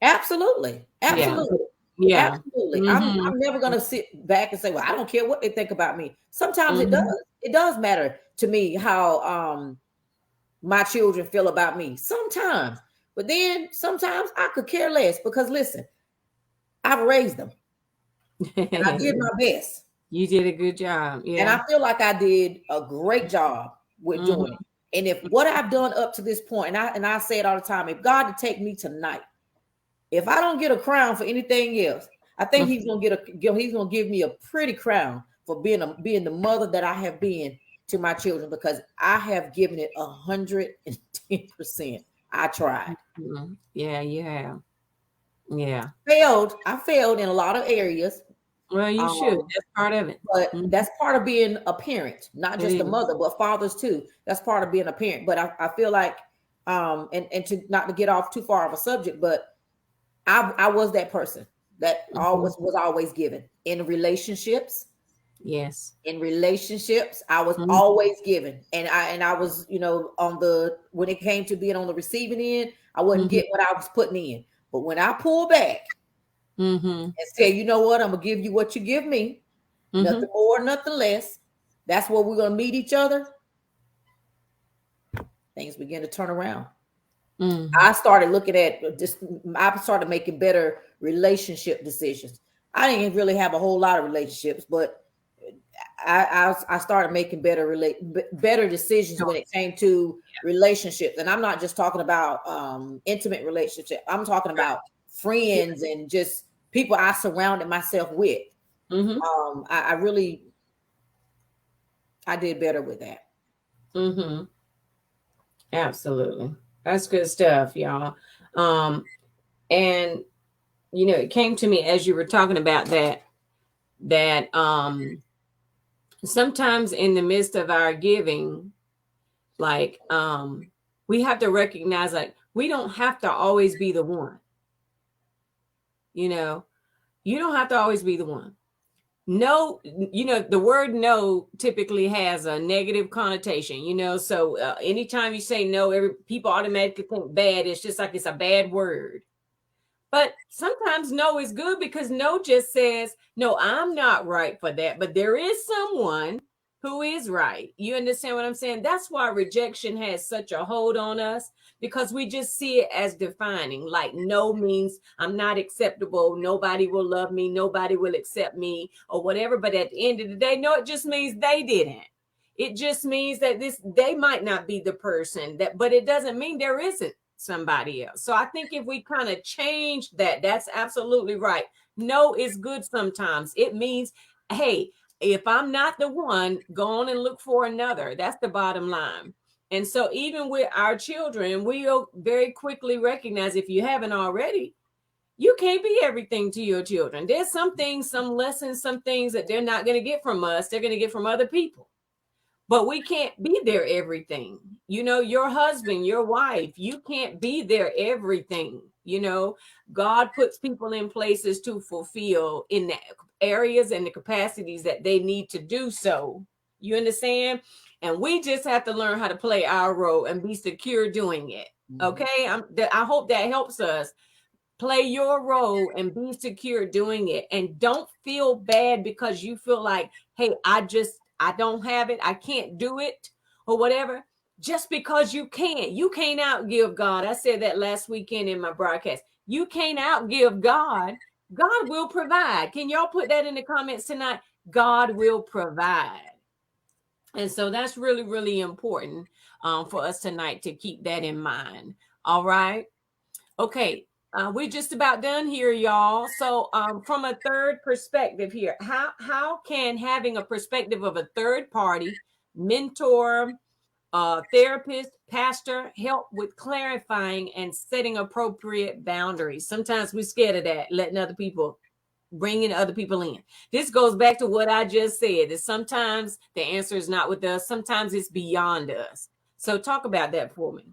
Absolutely. Absolutely. Yeah. Absolutely. I'm never going to sit back and say, well, I don't care what they think about me. Sometimes it does. It does matter to me how my children feel about me. Sometimes. But then sometimes I could care less, because listen, I've raised them. And I did my best. You did a good job. Yeah. And I feel like I did a great job with doing it. And if what I've done up to this point, and I say it all the time, if God to take me tonight, if I don't get a crown for anything else, I think he's gonna give me a pretty crown for being the mother that I have been to my children, because I have given it 110%. I tried. Yeah, you have. Yeah. I failed in a lot of areas. Well, you should. That's part of it. But that's part of being a parent, not just a mother, but fathers too. That's part of being a parent. But I feel like, and to not to get off too far of a subject, but I was that person that was always given in relationships. Yes. In relationships, I was always given, and I was, when it came to being on the receiving end, I wasn't getting what I was putting in. But when I pull back and say, you know what, I'm gonna give you what you give me, nothing more, nothing less. That's where we're gonna meet each other. Things begin to turn around. I started looking at I started making better relationship decisions. I didn't really have a whole lot of relationships, but I started making better decisions when it came to relationships. And I'm not just talking about intimate relationship. I'm talking about friends and just people I surrounded myself with. Mm-hmm. I really I did better with that. Mm-hmm. Absolutely. That's good stuff, y'all. And it came to me as you were talking about that sometimes in the midst of our giving, like we have to recognize like we don't have to always be the one. You know, you don't have to always be the one. No, the word no typically has a negative connotation, so anytime you say no, people automatically think bad. It's just like it's a bad word. But sometimes no is good because no just says, no, I'm not right for that. But there is someone who is right. You understand what I'm saying? That's why rejection has such a hold on us, because we just see it as defining. Like no means I'm not acceptable. Nobody will love me. Nobody will accept me or whatever. But at the end of the day, no, it just means they didn't. It just means that they might not be the person but it doesn't mean there isn't somebody else. So I think if we kind of change that, that's absolutely right. No is good sometimes. It means, hey, if I'm not the one, go on and look for another. That's the bottom line. And so even with our children, we'll very quickly recognize, if you haven't already, you can't be everything to your children. There's some things, some lessons, some things that they're not going to get from us. They're going to get from other people. But we can't be their everything. Your husband, your wife, you can't be their everything. God puts people in places to fulfill in the areas and the capacities that they need to do so. You understand? And we just have to learn how to play our role and be secure doing it. Okay. I hope that helps us. Play your role and be secure doing it. And don't feel bad because you feel like, hey, I don't have it. I can't do it or whatever. Just because you can't outgive God. I said that last weekend in my broadcast. You can't outgive God. God will provide. Can y'all put that in the comments tonight? God will provide. And so that's really, really important for us tonight to keep that in mind. All right. Okay, we're just about done here, y'all. So, from a third perspective here, how can having a perspective of a third party, mentor, therapist, pastor help with clarifying and setting appropriate boundaries? Sometimes we're scared of that, bringing other people in. This goes back to what I just said, that sometimes the answer is not with us. Sometimes it's beyond us. So talk about that for me.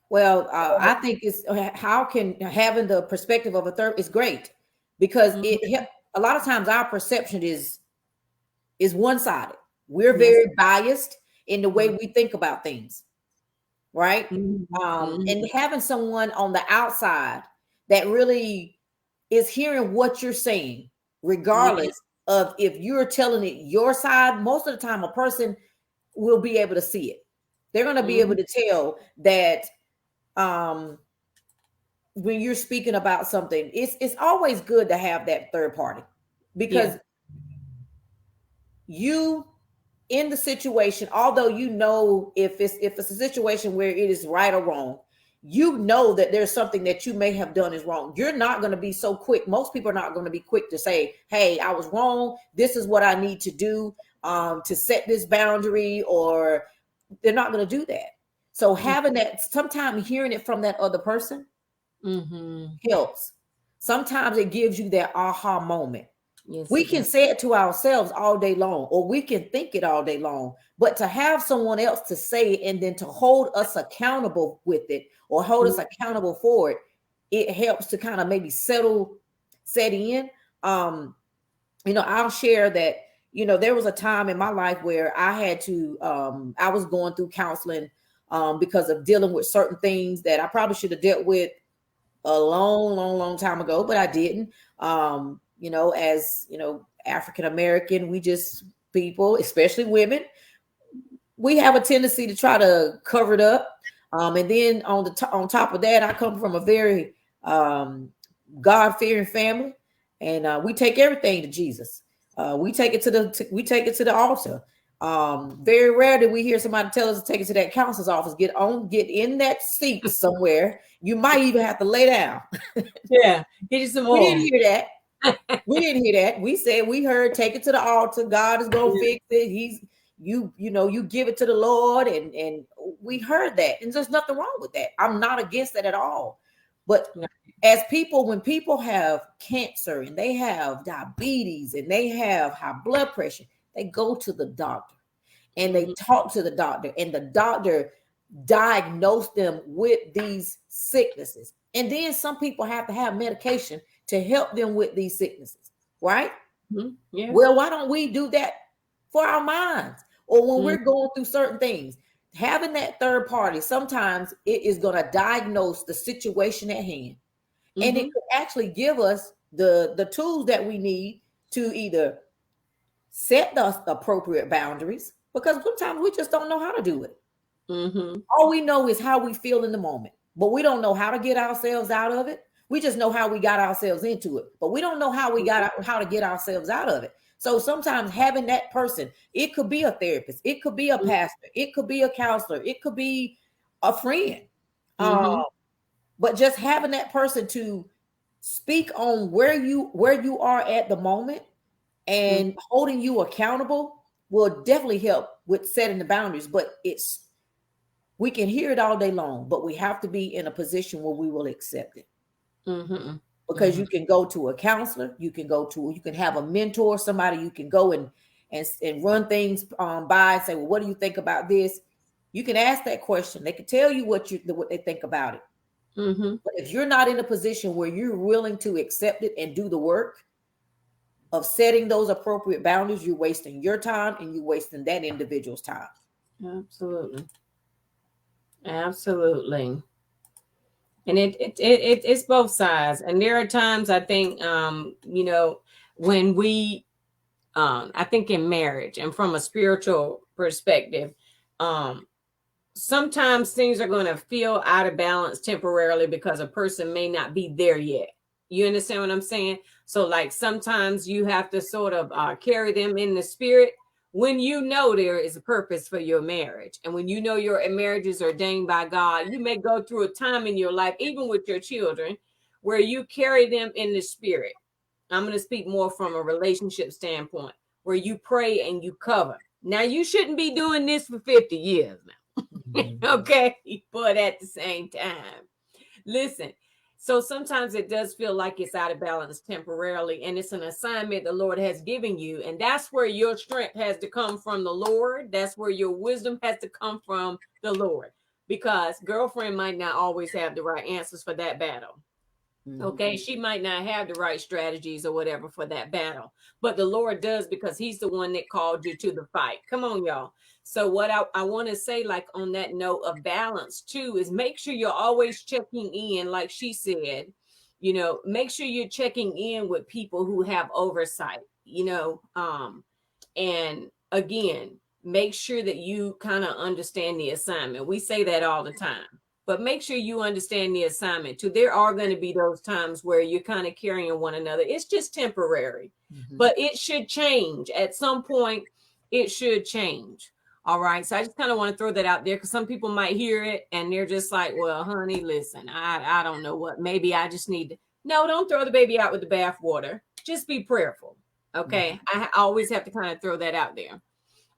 Well, I think it's how can having the perspective of a third is great, because a lot of times our perception is one-sided. We're Yes. very biased in the way we think about things, right? And having someone on the outside that really is hearing what you're saying, regardless of if you're telling it your side, most of the time a person will be able to see it. They're going to be able to tell that when you're speaking about something, it's always good to have that third party, because you in the situation, although if it's a situation where it is right or wrong, that there's something that you may have done is wrong. You're not going to be so quick. Most people are not going to be quick to say, hey, I was wrong. This is what I need to do to set this boundary, or they're not going to do that. So having that, sometimes hearing it from that other person helps. Sometimes it gives you that aha moment. Yes, we can say it to ourselves all day long, or we can think it all day long, but to have someone else to say it and then to hold us accountable with it, or hold us accountable for it, it helps to kind of maybe set in. I'll share that, there was a time in my life where I had to, I was going through counseling because of dealing with certain things that I probably should have dealt with a long time ago, but I didn't. As African American, we just people, especially women, we have a tendency to try to cover it up. And then on top of that, I come from a very God-fearing family, and we take everything to Jesus. We take it to the altar. Very rare do we hear somebody tell us to take it to that counselor's office. Get in that seat somewhere. You might even have to lay down. Yeah, get you some We more. didn't hear that. We didn't hear that. We heard take it to the altar. God is gonna fix it. You give it to the Lord, and we heard that, and there's nothing wrong with that. I'm not against that at all. But as people, when people have cancer and they have diabetes and they have high blood pressure, they go to the doctor and they talk to the doctor, and the doctor diagnose them with these sicknesses. And then some people have to have medication to help them with these sicknesses, right? Yeah. Well, why don't we do that for our minds, or when we're going through certain things? Having that third party, sometimes it is going to diagnose the situation at hand, and it could actually give us the tools that we need to either set the appropriate boundaries, because sometimes we just don't know how to do it. All we know is how we feel in the moment, but we don't know how to get ourselves out of it. We just know how we got ourselves into it, but we don't know how how to get ourselves out of it. So sometimes having that person, it could be a therapist, it could be a pastor, it could be a counselor, it could be a friend. But just having that person to speak on where you are at the moment and holding you accountable will definitely help with setting the boundaries. But we can hear it all day long, but we have to be in a position where we will accept it. Because you can go to a counselor, you can have a mentor, somebody you can go and run things by and say, well, what do you think about this? You can ask that question. They can tell you what they think about it. But if you're not in a position where you're willing to accept it and do the work of setting those appropriate boundaries, you're wasting your time and you're wasting that individual's time. Absolutely. And it's both sides. And there are times I think, when we, I think in marriage and from a spiritual perspective, sometimes things are going to feel out of balance temporarily because a person may not be there yet. You understand what I'm saying? So like sometimes you have to sort of carry them in the spirit when you know there is a purpose for your marriage. And when you know your marriage is ordained by God, you may go through a time in your life, even with your children, where you carry them in the spirit. I'm going to speak more from a relationship standpoint, where you pray and you cover. Now, you shouldn't be doing this for 50 years now. Okay, but at the same time, listen. So sometimes it does feel like it's out of balance temporarily, and it's an assignment the Lord has given you, and that's where your strength has to come from the Lord. That's where your wisdom has to come from the Lord, because girlfriend might not always have the right answers for that battle. Okay, she might not have the right strategies or whatever for that battle, but the Lord does, because he's the one that called you to the fight. Come on, y'all. So what I want to say, like on that note of balance too, is make sure you're always checking in, like she said, make sure you're checking in with people who have oversight, and again, make sure that you kind of understand the assignment. We say that all the time, but make sure you understand the assignment too. There are going to be those times where you're kind of carrying one another. It's just temporary, but it should change at some point. It should change. All right. So I just kind of want to throw that out there, because some people might hear it and they're just like, well, honey, listen, I don't know what, maybe I just need to. No, don't throw the baby out with the bathwater. Just be prayerful. Okay. I always have to kind of throw that out there.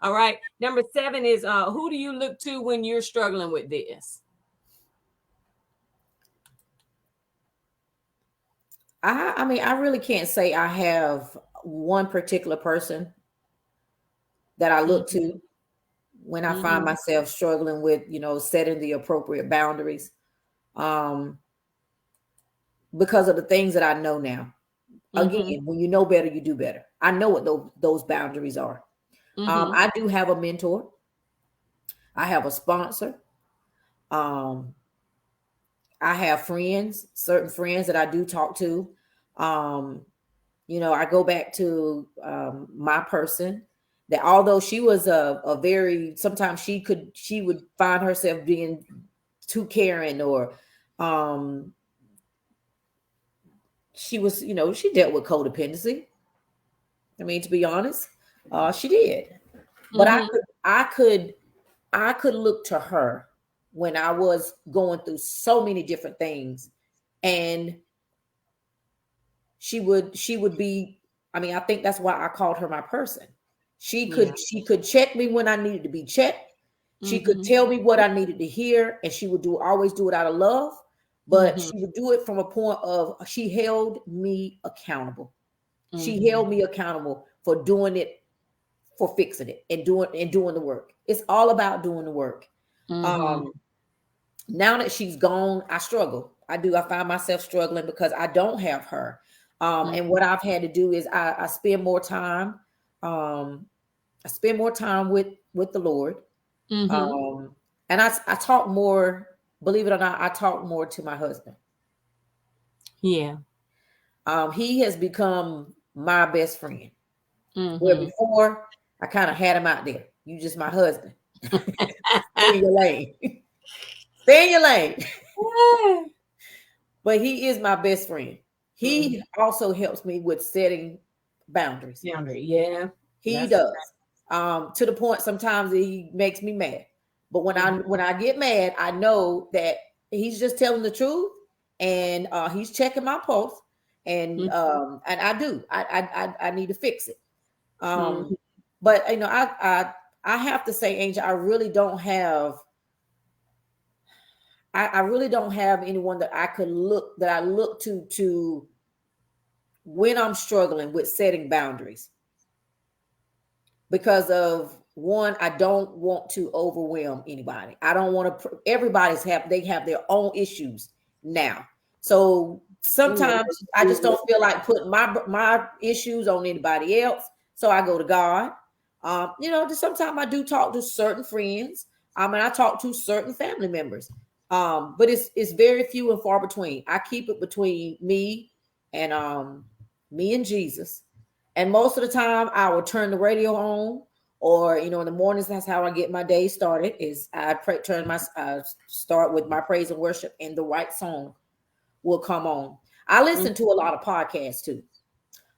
All right. Number 7 is who do you look to when you're struggling with this? I mean, I really can't say I have one particular person that I look to when I find myself struggling with, setting the appropriate boundaries. Because of the things that I know now. Again, when you know better, you do better. I know what those boundaries are. I do have a mentor. I have a sponsor. Um, I have friends, certain friends that I do talk to. I go back to my person, that although she was a very, sometimes she would find herself being too caring, or she was, she dealt with codependency. I mean, to be honest, she did. But Mm-hmm. I could look to her when I was going through so many different things, and she would be. I mean, I think that's why I called her my person. Yeah. She could check me when I needed to be checked. She could Mm-hmm. tell me what I needed to hear, and she would always do it out of love. But Mm-hmm. she would do it from a point of she held me accountable. She Mm-hmm. held me accountable for doing it, for fixing it, and doing the work. It's all about doing the work. Mm-hmm. Um, Now that she's gone, I struggle. I do. I find myself struggling because I don't have her. And what I've had to do is I spend more time. Um, I spend more time with the Lord. Mm-hmm. Um, and I talk more. Believe it or not, I talk more to my husband. Yeah. He has become my best friend. Where Mm-hmm. before I kind of had him out there. You just my husband. Stay in your lane. Stay in your lane. But he is my best friend. Mm-hmm. He also helps me with setting boundaries. Boundary. Yeah. He That's does. To the point sometimes that he makes me mad. But mm-hmm. when I get mad, I know that he's just telling the truth, and he's checking my pulse, and I do. I need to fix it. Mm-hmm. But you know, I have to say, Angel, I really don't have. I really don't have anyone that I look to when I'm struggling with setting boundaries, because of one, I don't want to overwhelm anybody. I don't want to. They have their own issues now, so sometimes I just don't feel like putting my issues on anybody else. So I go to God. You know, sometimes I do talk to certain friends. And I talk to certain family members. But it's very few and far between. I keep it between and me and Jesus. And most of the time, I will turn the radio on, or you know, in the mornings, that's how I get my day started. Is I start with my praise and worship, and the right song will come on. I listen to a lot of podcasts too,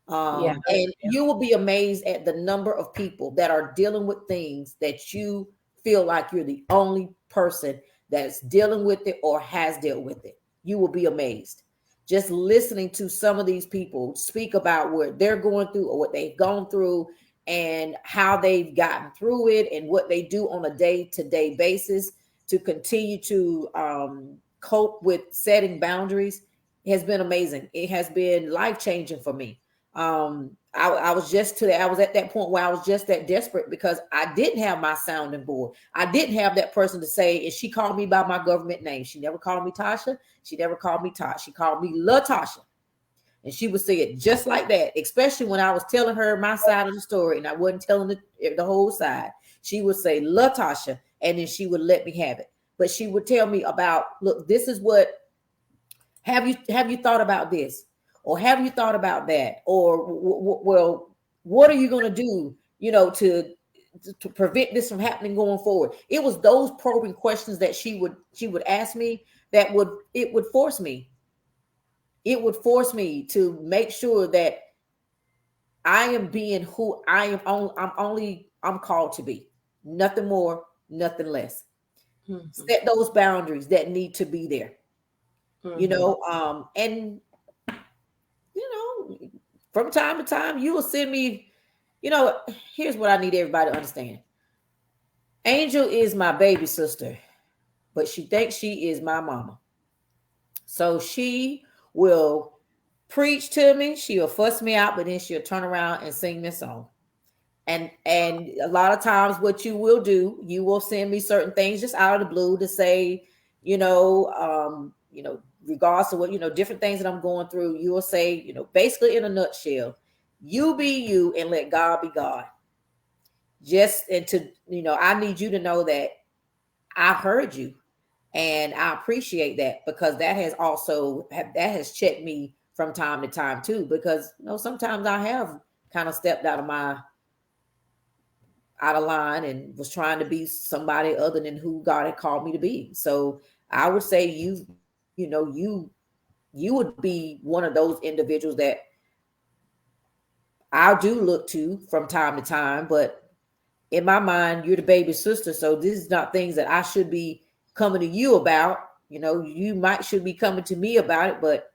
Yeah. and you will be amazed at the number of people that are dealing with things that you feel like you're the only person that's dealing with it or has dealt with it. You will be amazed just listening to some of these people speak about what they're going through or what they've gone through and how they've gotten through it and what they do on a day-to-day basis to continue to cope with setting boundaries. It has been amazing. It has been life-changing for me. I was just to that. I was at that point where I was just that desperate because I didn't have my sounding board. I didn't have that person to say, and she called me by my government name. She never called me Tasha. She never called me Tosh. She called me Latasha. And she would say it just like that, especially when I was telling her my side of the story and I wasn't telling the whole side. She would say Latasha, and then she would let me have it. But she would tell me about, look, this is what, have you thought about this, or have you thought about that, or well, what are you going to do, you know, to prevent this from happening going forward? It was those probing questions that she would ask me that would force me. It would force me to make sure that I am being who I am. I'm called to be. Nothing more, nothing less. Mm-hmm. Set those boundaries that need to be there. You Mm-hmm. know, and you know, from time to time, you will send me. You know, here's what I need everybody to understand. Angel is my baby sister, but she thinks she is my mama. So she will preach to me. She'll fuss me out, but then she'll turn around and sing me a song. And a lot of times what you will do, you will send me certain things just out of the blue to say, you know, regards to what, you know, different things that I'm going through. You will say, you know, basically in a nutshell, you be you and let God be God. Just and to, you know, I need you to know that I've heard you, and I appreciate that, because that has that has checked me from time to time too, because you know, sometimes I have kind of stepped out of line and was trying to be somebody other than who God had called me to be. So I would say you would be one of those individuals that I do look to from time to time, but in my mind, you're the baby sister. So this is not things that I should be coming to you about. You know, you might should be coming to me about it, but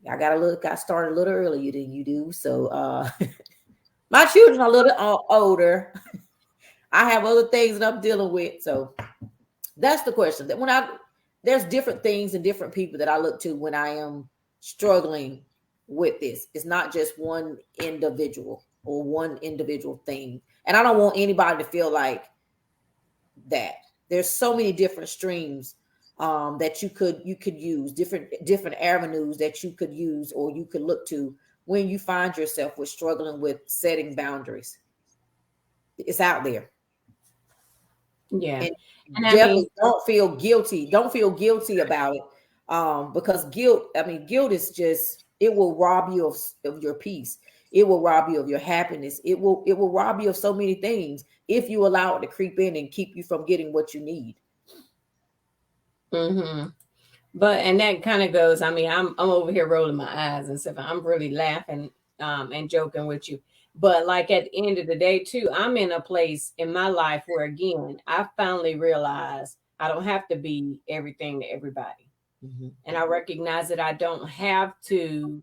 I started a little earlier than you do. So my children are a little older. I have other things that I'm dealing with. So that's the question. That when I there's different things and different people that I look to when I am struggling with this. It's not just one individual or one individual thing. And I don't want anybody to feel like that. There's so many different streams that you could use, different avenues that you could use or you could look to when you find yourself with struggling with setting boundaries. It's out there. Yeah. And And I mean, definitely don't feel guilty. Don't feel guilty about it. Because guilt is just, it will rob you of your peace. It will rob you of your happiness. It will rob you of so many things if you allow it to creep in and keep you from getting what you need. mm-hmm. But and that kind of goes. I mean, I'm over here rolling my eyes and stuff. I'm really laughing and joking with you. But like at the end of the day, too, I'm in a place in my life where again, I finally realized I don't have to be everything to everybody, Mm-hmm. and I recognize that I don't have to.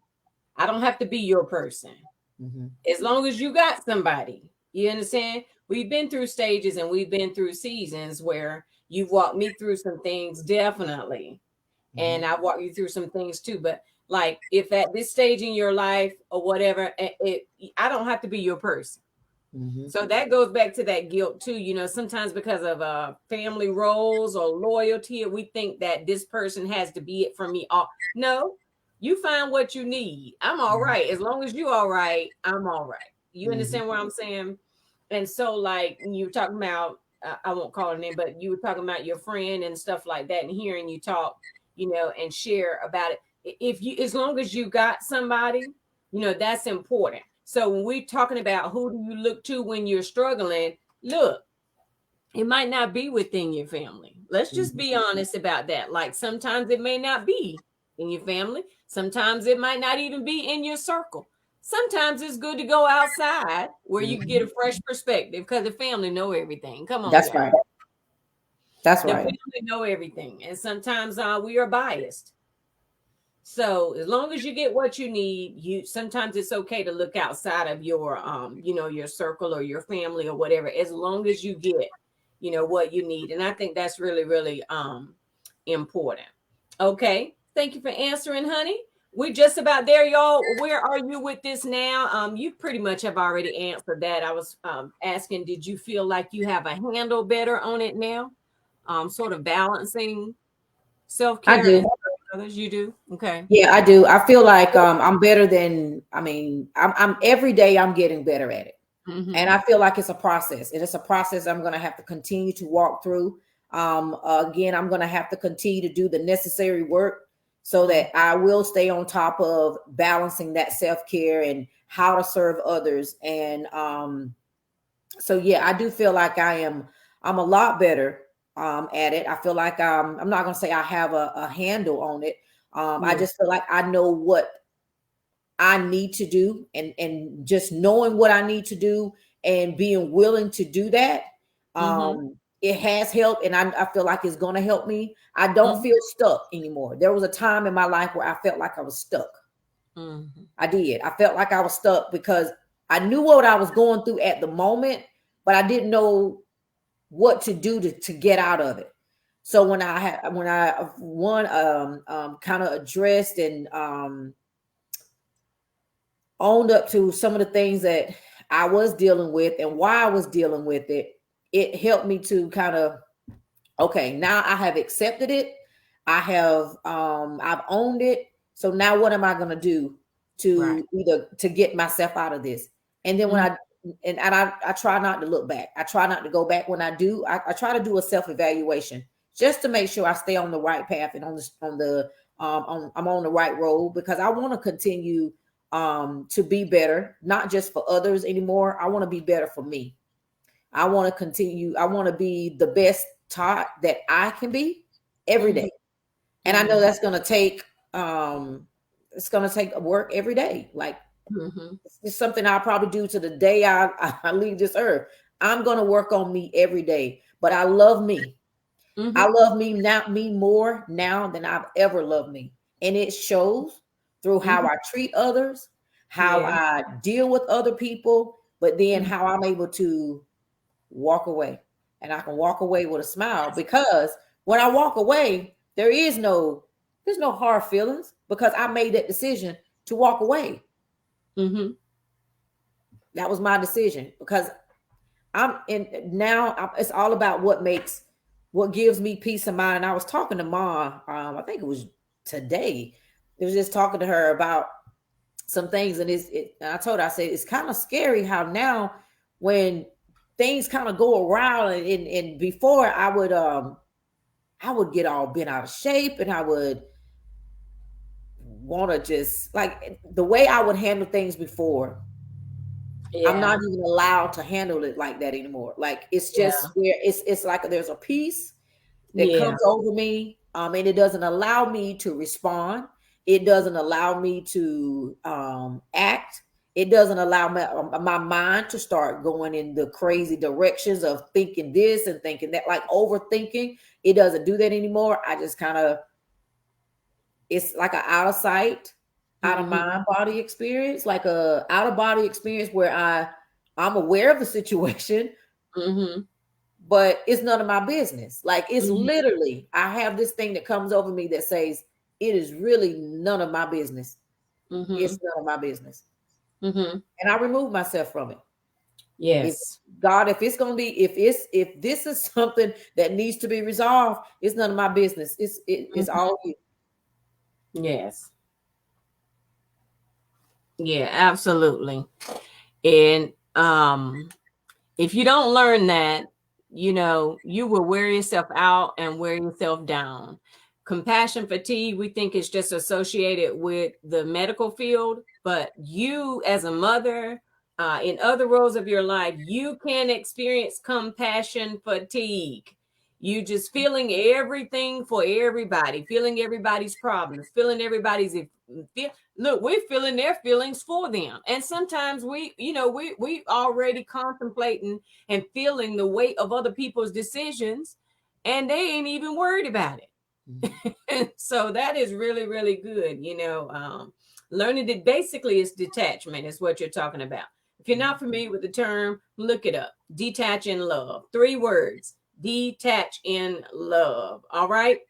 I don't have to be your person Mm-hmm. as long as you got somebody. You understand? We've been through stages and we've been through seasons where you've walked me through some things, definitely, Mm-hmm. and I walk you through some things too. But like, if at this stage in your life or whatever, I don't have to be your person. Mm-hmm. So that goes back to that guilt too. You know, sometimes because of family roles or loyalty, we think that this person has to be it for me. All no, you find what you need. I'm all right as long as you all right. I'm all right. You Mm-hmm. understand what I'm saying? And so, like you were talking about, I won't call her name, but you were talking about your friend and stuff like that, and hearing you talk, you know, and share about it. If you, as long as you got somebody, you know, that's important. So when we're talking about who do you look to when you're struggling, look, it might not be within your family. Let's just Mm-hmm. be honest about that. Like sometimes it may not be in your family. Sometimes it might not even be in your circle. Sometimes it's good to go outside where you can get Mm-hmm. a fresh perspective because the family know everything. Come on, That's y'all. right. That's The right. family know everything. And sometimes we are biased. So as long as you get what you need, you sometimes it's okay to look outside of your you know, your circle or your family or whatever, as long as you get, you know, what you need. And I think that's really, really important. Okay. Thank you for answering, honey. We're just about there, y'all. Where are you with this now? You pretty much have already answered that. I was asking, did you feel like you have a handle better on it now? Sort of balancing I self-care and do. others. You do? Okay. Yeah, I do. I feel like I'm better than, I'm every day I'm getting better at it. And Mm-hmm. I feel like it's a process. And it's a process I'm going to have to continue to walk through. Again, I'm going to have to continue to do the necessary work so Mm-hmm. that I will stay on top of balancing that self-care and how to serve others. And so yeah, I do feel like I'm a lot better at it. I feel like I'm not going to say I have a handle on it. I Yeah. just feel like I know what I need to do, and just knowing what I need to do and being willing to do that, Mm-hmm. it has helped, and I feel like it's going to help me. I don't Mm-hmm. feel stuck anymore. There was a time in my life where I felt like I was stuck. Mm-hmm. I did. I felt like I was stuck because I knew what I was going through at the moment, but I didn't know what to do to get out of it. So when I one kind of addressed and owned up to some of the things that I was dealing with and why I was dealing with it, it helped me to kind of, okay, now I have accepted it. I've owned it. So now what am I going to do Right. to either to get myself out of this? And then when Mm-hmm. I try not to look back. I try not to go back when I do. I try to do a self-evaluation just to make sure I stay on the right path and I'm on the right road, because I want to continue to be better, not just for others anymore. I want to be better for me. I want to continue. I want to be the best taught that I can be every Mm-hmm. day. And I know Mm-hmm. that's going to take, it's going to take work every day. Like Mm-hmm. It's something I'll probably do to the day I leave this earth. I'm going to work on me every day, but I love me. I Mm-hmm. love me now, me more now than I've ever loved me. And it shows through how Mm-hmm. I treat others, how Yeah. I deal with other people, but then Mm-hmm. how I'm able to walk away. And I can walk away with a smile because when I walk away, there's no hard feelings because I made that decision to walk away. Mm-hmm. That was my decision because I'm in now. It's all about what gives me peace of mind. I was talking to mom. I think it was today. It was just talking to her about some things, and and I told her, I said it's kind of scary how now when things kind of go around, and before I would get all bent out of shape, and I would want to just like the way I would handle things before. I'm not Yeah. even allowed to handle it like that anymore. Like it's Yeah. just where it's like there's a peace that Yeah. comes over me, and it doesn't allow me to respond. It doesn't allow me to act. It doesn't allow my mind to start going in the crazy directions of thinking this and thinking that, like overthinking. It doesn't do that anymore. I just kind of, it's like an out of sight, out of Mm-hmm. mind body experience, like a out of body experience where I'm aware of the situation, Mm-hmm. but it's none of my business. Like it's Mm-hmm. literally, I have this thing that comes over me that says, it is really none of my business. Mm-hmm. It's none of my business. Mm-hmm. And I remove myself from it. If Yes. God, if it's gonna be, if this is something that needs to be resolved, it's none of my business. It's Mm-hmm. all you. Yes. Yeah, absolutely. And if you don't learn that, you will wear yourself out and wear yourself down. Compassion fatigue, we think is just associated with the medical field, but you, as a mother, in other roles of your life, you can experience compassion fatigue. You just feeling everything for everybody, feeling everybody's problems, feeling everybody's look, we're feeling their feelings for them. And sometimes we already contemplating and feeling the weight of other people's decisions, and they ain't even worried about Mhm. it. So that is really, really good. Learning that basically is detachment is what you're talking about. If you're not familiar with the term, look it up. Detach in love. 3 words. Detach in love. All right.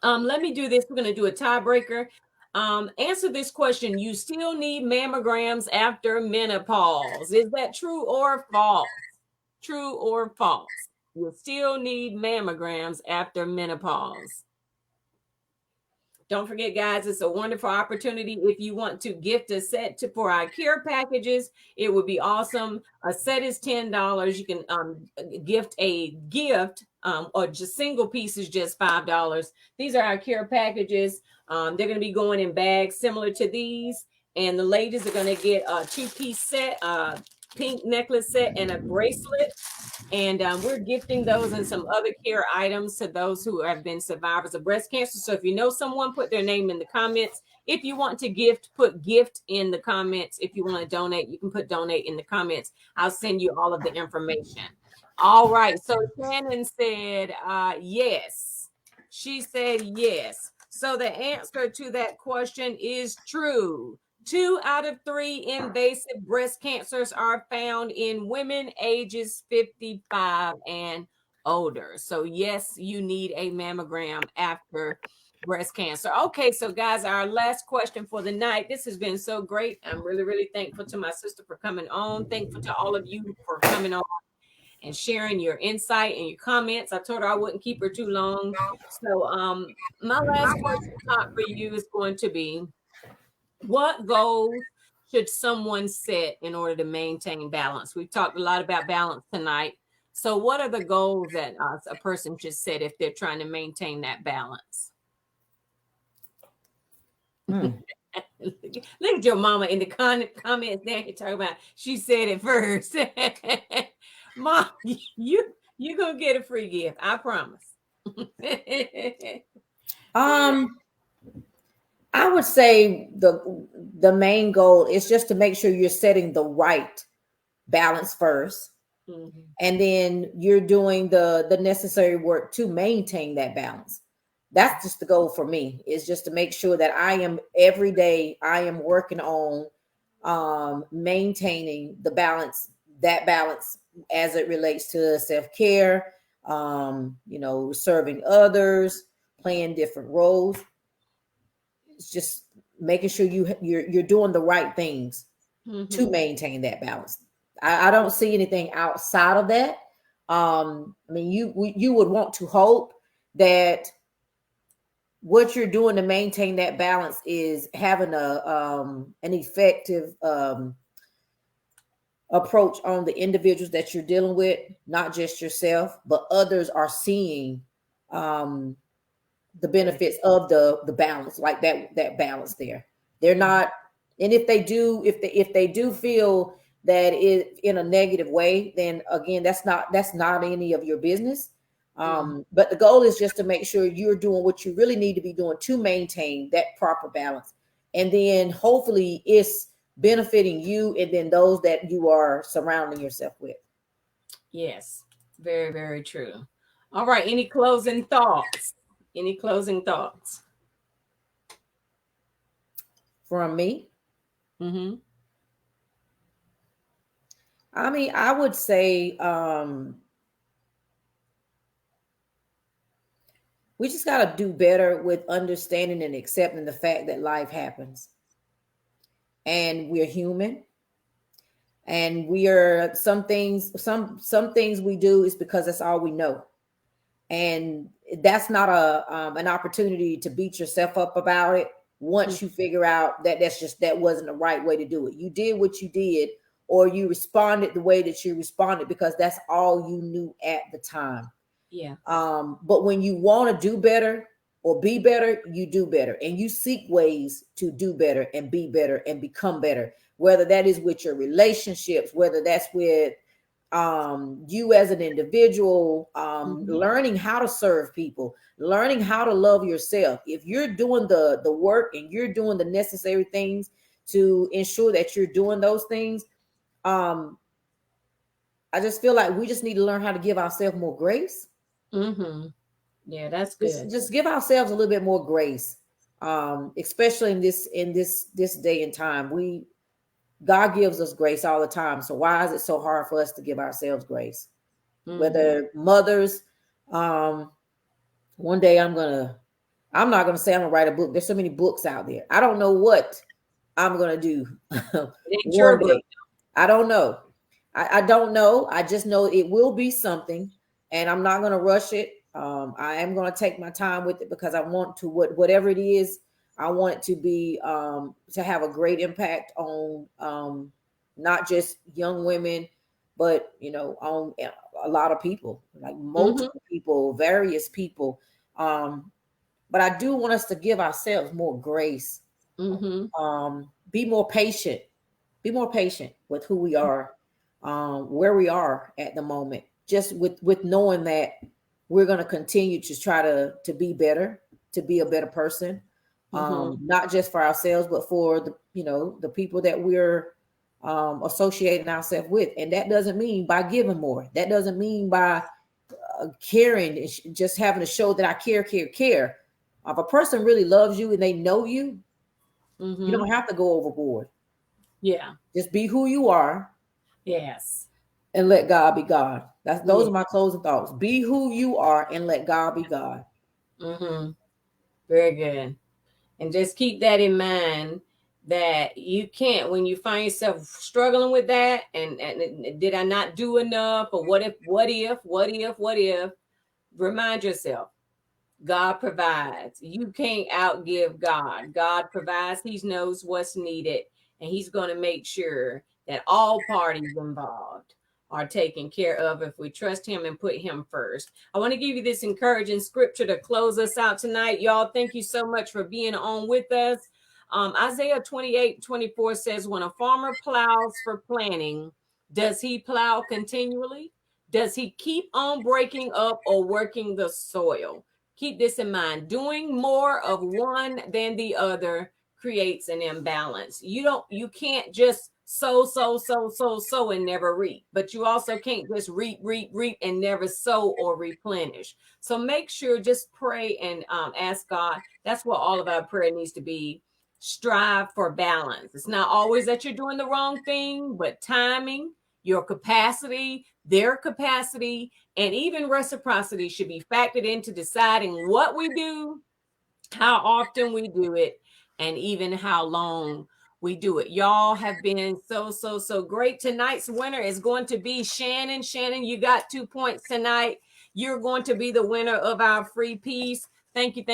Let me do this. We're going to do a tiebreaker. Answer this question. You still need mammograms after menopause. Is that true or false? True or false? You still need mammograms after menopause. Don't forget, guys, it's a wonderful opportunity. If you want to gift a set for our care packages, it would be awesome. A set is $10. You can gift a gift, or just single piece is just $5. These are our care packages. They're going to be going in bags similar to these. And the ladies are going to get a 2-piece set, pink necklace set, and a bracelet. And we're gifting those and some other care items to those who have been survivors of breast cancer. So if you know someone, put their name in the comments. If you want to gift, put gift in the comments. If you want to donate, you can put donate in the comments. I'll send you all of the information. All right. So Shannon said yes. She said yes. So the answer to that question is true. 2 out of 3 invasive breast cancers are found in women ages 55 and older. So, yes, you need a mammogram after breast cancer. Okay, so guys, our last question for the night. This has been so great. I'm really, really thankful to my sister for coming on. Thankful to all of you for coming on and sharing your insight and your comments. I told her I wouldn't keep her too long. So, my last question for you is going to be, what goals should someone set in order to maintain balance? We've talked a lot about balance tonight. So, what are the goals that a person should set if they're trying to maintain that balance? Mm. Look at your mama in the comments there. You talking about she said it first. Mom, you gonna get a free gift. I promise. Um, I would say the main goal is just to make sure you're setting the right balance first, Mm-hmm. and then you're doing the necessary work to maintain that balance. That's just the goal for me, is just to make sure that I am every day I am working on maintaining the balance, that balance as it relates to self-care, serving others, playing different roles. It's just making sure you're doing the right things to Mm-hmm. maintain that balance. I don't see anything outside of that. I mean, you would want to hope that what you're doing to maintain that balance is having an effective approach on the individuals that you're dealing with, not just yourself, but others are seeing um, the Very. benefits of the balance, like that balance there. They're Mm-hmm. not, and if they do feel that it in a negative way, then again, that's not any of your business. Mm-hmm. But the goal is just to make sure you're doing what you really need to be doing to maintain that proper balance, and then hopefully it's benefiting you and then those that you are surrounding yourself with. Yes, very, very true. All right. Any closing thoughts? Any closing thoughts? From me, Mm-hmm. I mean, I would say we just got to do better with understanding and accepting the fact that life happens and we're human, and we are some things we do is because that's all we know, and that's not a an opportunity to beat yourself up about it. Once you figure out that that wasn't the right way to do it, you did what you did, or you responded the way that you responded because that's all you knew at the time. Yeah. But when you want to do better or be better, you do better, and you seek ways to do better and be better and become better, whether that is with your relationships, whether that's with you as an individual, Mm-hmm. learning how to serve people, learning how to love yourself. If you're doing the work and you're doing the necessary things to ensure that you're doing those things, um, I just feel like we just need to learn how to give ourselves more grace. Mm-hmm. Yeah, that's just good. just give ourselves a little bit more grace, especially in this day and time. God gives us grace all the time, so why is it so hard for us to give ourselves grace? Mm-hmm. Whether mothers, um one day I'm not gonna say I'm gonna write a book. There's so many books out there. I don't know what I'm gonna do It ain't your one book. day. I don't know. I don't know. I just know it will be something, and I'm not going to rush it. I am going to take my time with it because I want to whatever it is. I want it to be to have a great impact on not just young women, but on a lot of people, like Mm-hmm. multiple people, various people. Um, but I do want us to give ourselves more grace, Mm-hmm. be more patient, with who we are, where we are at the moment, just with knowing that we're going to continue to try to be better, to be a better person, Mm-hmm. not just for ourselves but for the people that we're associating ourselves with. And that doesn't mean by giving more, that doesn't mean by caring, just having to show that I care. If a person really loves you and they know you, you Mm-hmm. don't have to go overboard. Yeah. Just be who you are Yes. and let God be God. Those Yeah. are my closing thoughts. Be who you are and let God be God. Mm-hmm. Very good. And just keep that in mind, that you can't, when you find yourself struggling with that, and did I not do enough, or what if, remind yourself, God provides. You can't outgive God. God provides. He knows what's needed, and He's going to make sure that all parties involved are taken care of if we trust Him and put Him first. I want to give you this encouraging scripture to close us out tonight. Y'all, thank you so much for being on with us. Isaiah 28:24 says, when a farmer plows for planting, does he plow continually? Does he keep on breaking up or working the soil? Keep this in mind. Doing more of one than the other creates an imbalance. You can't just sow and never reap, but you also can't just reap and never sow or replenish. So make sure, just pray and ask God. That's what all of our prayer needs to be. Strive for balance. It's not always that you're doing the wrong thing, but timing, your capacity, their capacity, and even reciprocity should be factored into deciding what we do, how often we do it, and even how long we do it. Y'all have been so great. Tonight's winner is going to be Shannon. Shannon, you got 2 points tonight. You're going to be the winner of our free piece. Thank you.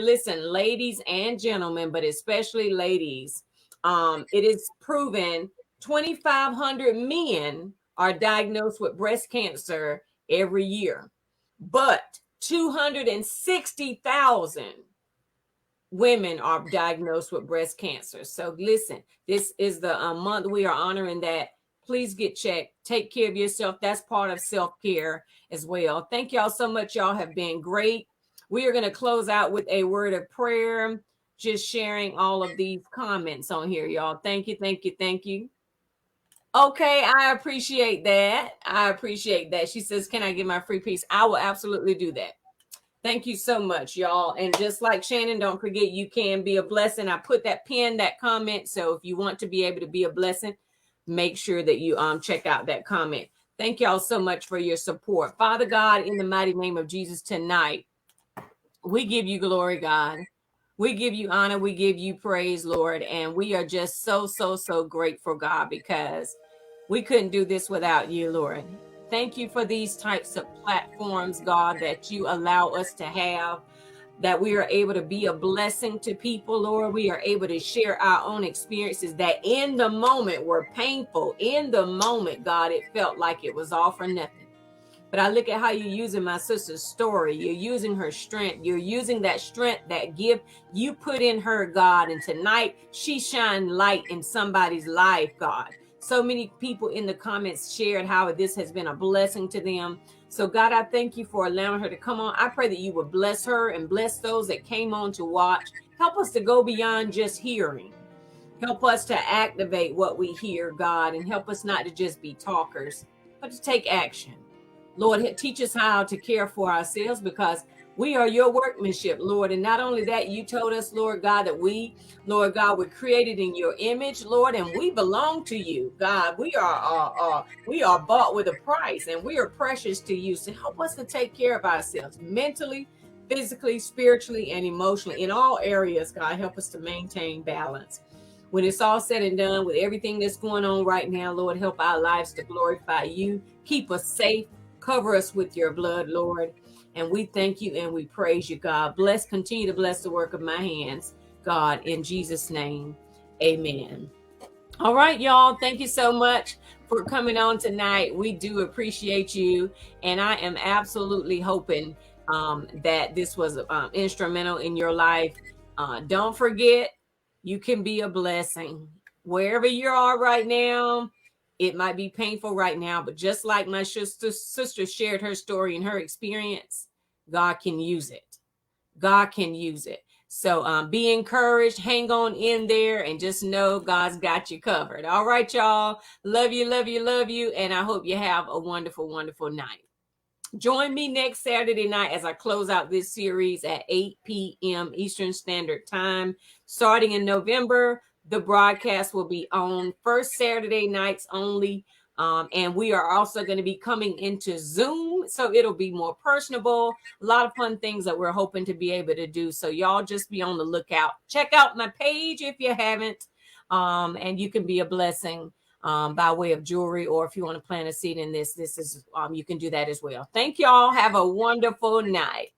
Listen, ladies and gentlemen, but especially ladies, it is proven 2,500 men are diagnosed with breast cancer every year, but 260,000 women are diagnosed with breast cancer. So listen, this is the month we are honoring that. Please get checked. Take care of yourself. That's part of self-care as well. Thank y'all so much. Y'all have been great. We are going to close out with a word of prayer, just sharing all of these comments on here, y'all. Thank you. Okay, I appreciate that. She says, can I get my free piece? I will absolutely do that. Thank you so much, y'all. And just like Shannon, don't forget, you can be a blessing. I put that comment. So if you want to be able to be a blessing, make sure that you check out that comment. Thank y'all so much for your support. Father God, in the mighty name of Jesus, tonight, we give you glory, God. We give you honor. We give you praise, Lord. And we are just so grateful, God, because we couldn't do this without you, Lord. Thank you for these types of platforms, God, that you allow us to have, that we are able to be a blessing to people, Lord. We are able to share our own experiences that in the moment were painful. In the moment, God, it felt like it was all for nothing. But I look at how you're using my sister's story. You're using her strength. You're using that strength, that gift you put in her, God. And tonight, she shined light in somebody's life, God. So many people in the comments shared how this has been a blessing to them. So, God, I thank you for allowing her to come on. I pray that you would bless her and bless those that came on to watch. Help us to go beyond just hearing. Help us to activate what we hear, God, and help us not to just be talkers, but to take action. Lord, teach us how to care for ourselves, because we are your workmanship, Lord. And not only that, you told us, Lord God, that we, Lord God, were created in your image, Lord, and we belong to you, God. We are bought with a price, and we are precious to you. So help us to take care of ourselves mentally, physically, spiritually, and emotionally. In all areas, God, help us to maintain balance. When it's all said and done, with everything that's going on right now, Lord, help our lives to glorify you. Keep us safe. Cover us with your blood, Lord. And we thank you and we praise you, God. Continue to bless the work of my hands, God, in Jesus' name. Amen. All right, y'all. Thank you so much for coming on tonight. We do appreciate you. And I am absolutely hoping that this was instrumental in your life. Don't forget, you can be a blessing. Wherever you are right now, it might be painful right now, but just like my sister shared her story and her experience, God can use it. God can use it. So be encouraged, hang on in there, and just know God's got you covered. All right, y'all. Love you. And I hope you have a wonderful night. Join me next Saturday night as I close out this series at 8 p.m. Eastern Standard Time. Starting in November, the broadcast will be on first Saturday nights only. And we are also going to be coming into Zoom, so it'll be more personable. A lot of fun things that we're hoping to be able to do. So y'all just be on the lookout. Check out my page if you haven't, and you can be a blessing by way of jewelry, or if you want to plant a seed in this is you can do that as well. Thank y'all. Have a wonderful night.